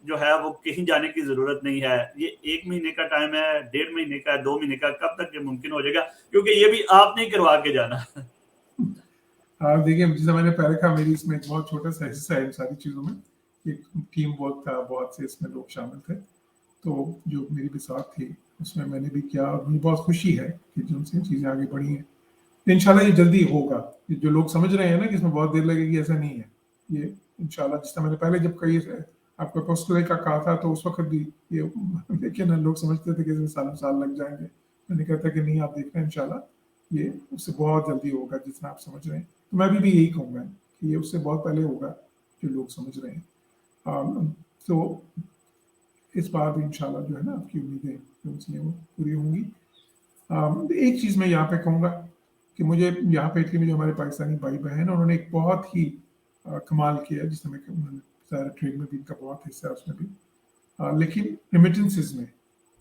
[SPEAKER 1] जो है वो कहीं जाने की जरूरत नहीं है? ये 1 महीने का टाइम है, 1.5 महीने का, 2 महीने का, कब तक ये मुमकिन हो जाएगा? क्योंकि ये भी आपने करवा के जाना।
[SPEAKER 2] देखिए, जैसा मैंने पहले कहा, मेरी इसमें एक बहुत छोटा सा हिस्सा है इन सारी चीज़ों में। एक टीम वर्क था, बहुत से इसमें लोग शामिल थे, तो जो मेरी भी साथ थी उसमें मैंने भी किया, और मुझे बहुत खुशी है कि जो उनसे चीज़ें आगे बढ़ी हैं। इंशाल्लाह ये जल्दी होगा। जो लोग समझ रहे हैं ना कि इसमें बहुत देर लगेगी, ऐसा नहीं है। ये इंशाल्लाह, जिस तरह मैंने पहले जब कही आपको पोस्टल का कहा था, तो उस वक्त भी ये लेकिन लोग समझते थे कि इसमें साल लग जाएंगे। मैंने कहा था कि नहीं, आप देख रहे हैं इंशाल्लाह ये उससे बहुत जल्दी होगा जितना आप समझ रहे हैं। तो मैं भी यही कहूँगा कि ये उससे बहुत पहले होगा जो लोग समझ रहे हैं। तो इस बार भी इंशाल्लाह जो है ना, आपकी उम्मीदें जो सी हैं वो पूरी होंगी। एक चीज़ मैं यहाँ पे कहूँगा कि मुझे यहाँ पे इटली में जो हमारे पाकिस्तानी भाई बहन, उन्होंने एक बहुत ही कमाल किया, जिसमें उन्होंने सारा ट्रेड में भी इनका बहुत हिस्सा है उसमें भी। लेकिन रेमिटेंसेज में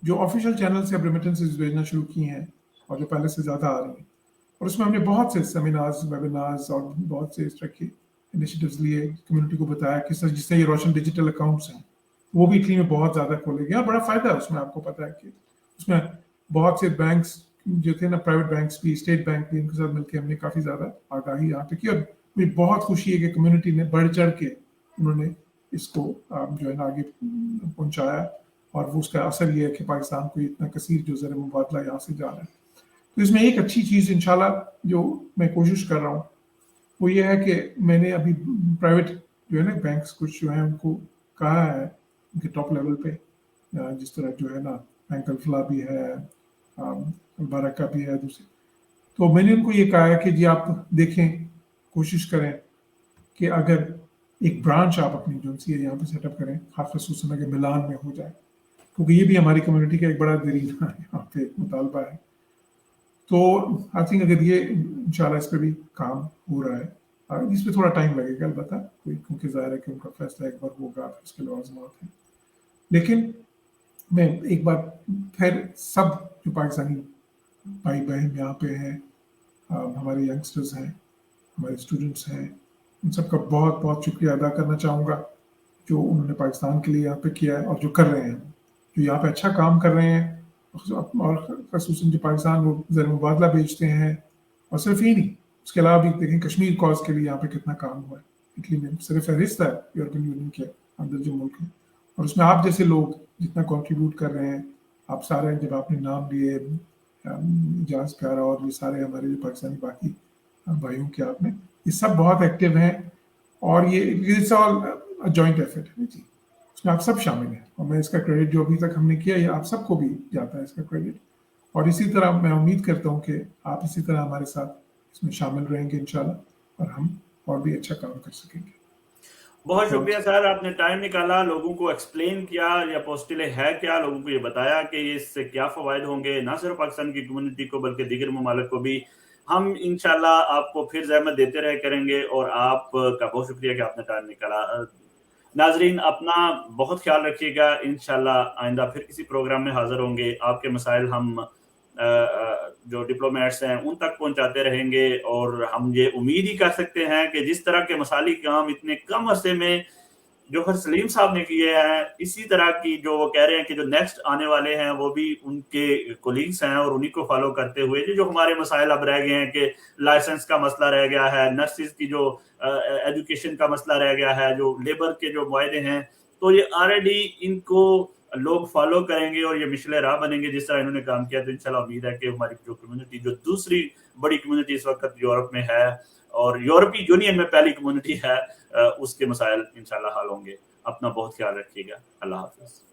[SPEAKER 2] जो ऑफिशियल चैनल से अब रेमिटेंसेज भेजना शुरू किए हैं, और जो पहले से ज़्यादा आ रही हैं, और उसमें हमने बहुत से सेमिनार्स, वेबिनार्स और बहुत से इस तरह के इनिशिएटिव्स लिए, कम्युनिटी को बताया कि सर जिससे ये रोशन डिजिटल अकाउंट्स हैं वो भी इटली में बहुत ज़्यादा खोले गए, और बड़ा फ़ायदा है उसमें। आपको पता है कि उसमें बहुत से बैंक्स जो थे ना, प्राइवेट बैंक्स भी, स्टेट बैंक भी, इनके साथ मिलकर हमने काफ़ी ज़्यादा आगाही यहाँ पे की, और मुझे बहुत खुशी है कि कम्युनिटी ने बढ़ चढ़ के उन्होंने इसको जो है ना आगे पहुँचाया, और वो उसका असर ये है कि पाकिस्तान को इतना कसीर जो ज़र मुबादला यहाँ से जा रहा है। तो इसमें एक अच्छी चीज़ इंशाल्लाह जो मैं कोशिश कर रहा हूँ वो ये है कि मैंने अभी प्राइवेट जो है ना बैंक्स कुछ जो है उनको कहा है, उनके टॉप लेवल पे, जिस तरह जो है ना बैंक अल्फला भी है, बरका भी है दूसरे, तो मैंने उनको ये कहा है कि जी आप देखें, कोशिश करें कि अगर एक ब्रांच आप अपनी जो सी है यहाँ पे सेटअप करें, खासतौर से अगर मिलान में हो जाए, क्योंकि ये भी हमारी कम्युनिटी का एक बड़ा दरीना यहाँ पे मुतालबा है। तो आई थिंक अगर ये इंशाल्लाह इस पर भी काम हो रहा है, इसमें थोड़ा टाइम लगेगा अलबत्ता, क्योंकि ज़ाहिर है कि उनका फैसला एक बार होगा, फिर उसके लवाज़िमात हैं। लेकिन मैं एक बार फिर सब जो पाकिस्तानी भाई बहन यहाँ पे हैं, हमारे यंगस्टर्स हैं, हमारे स्टूडेंट्स हैं, उन सबका बहुत बहुत शुक्रिया अदा करना चाहूँगा जो उन्होंने पाकिस्तान के लिए यहाँ पे किया है, और जो कर रहे हैं, जो यहाँ पे अच्छा काम कर रहे हैं, और खसूसन जो पाकिस्तान वो ज़र मुबादला बेचते हैं। और सिर्फ ये नहीं, उसके अलावा भी देखें कश्मीर कॉज के लिए यहाँ पे कितना काम हुआ है इटली में, सिर्फ फहरिस्त है यूरोपियन यूनियन के अंदर जो मुल्क है, और उसमें आप जैसे लोग जितना कंट्रीब्यूट कर रहे हैं, आप सारे जब आपने नाम लिए, इजाज़ प्यारा और ये सारे हमारे जो पाकिस्तानी बाकी भाइयों के, आपने ये सब बहुत एक्टिव हैं, और ये इट्स ऑल जॉइंट एफर्ट है जी, उसमें आप सब शामिल हैं, और मैं इसका क्रेडिट जो अभी तक हमने किया, ये आप सबको भी जाता है इसका क्रेडिट। और इसी तरह मैं उम्मीद करता हूँ कि आप इसी तरह हमारे साथ इसमें शामिल रहेंगे इंशाल्लाह, और हम और भी अच्छा काम कर सकेंगे।
[SPEAKER 1] बहुत शुक्रिया सर, आपने टाइम निकाला, लोगों को एक्सप्लेन किया या पोस्टिले है क्या, लोगों को ये बताया कि ये इससे क्या फ़वाइद होंगे, ना सिर्फ पाकिस्तान की कम्युनिटी को बल्कि दीगर ममालिक को भी। हम इंशाल्लाह आपको फिर ज़हमत देते रहे करेंगे, और आपका बहुत शुक्रिया कि आपने टाइम निकाला। नाजरीन, अपना बहुत ख्याल रखिएगा, इंशाल्लाह आइंदा फिर किसी प्रोग्राम में हाजिर होंगे, आपके मसाइल हम जो डिप्लोमेट्स हैं उन तक पहुंचाते रहेंगे, और हम ये उम्मीद ही कर सकते हैं कि जिस तरह के मसाली काम इतने कम अरसे में जोहर सलीम साहब ने किए हैं, इसी तरह की जो वो कह रहे हैं कि जो नेक्स्ट आने वाले हैं वो भी उनके कोलीग्स हैं, और उन्हीं को फॉलो करते हुए जो हमारे मसाइल अब रह गए हैं कि लाइसेंस का मसला रह गया है, नर्सिस की जो एजुकेशन का मसला रह गया है, जो लेबर के जो मुआहदे हैं, तो ये ऑलरेडी इनको لوگ فالو کریں گے اور یہ مشعل راہ بنیں گے جس طرح انہوں نے کام کیا، تو انشاءاللہ امید ہے کہ ہماری جو کمیونٹی، جو دوسری بڑی کمیونٹی اس وقت یورپ میں ہے اور یورپی یونین میں پہلی کمیونٹی ہے، اس کے مسائل انشاءاللہ حل ہوں گے۔ اپنا بہت خیال رکھیے گا۔ اللہ حافظ۔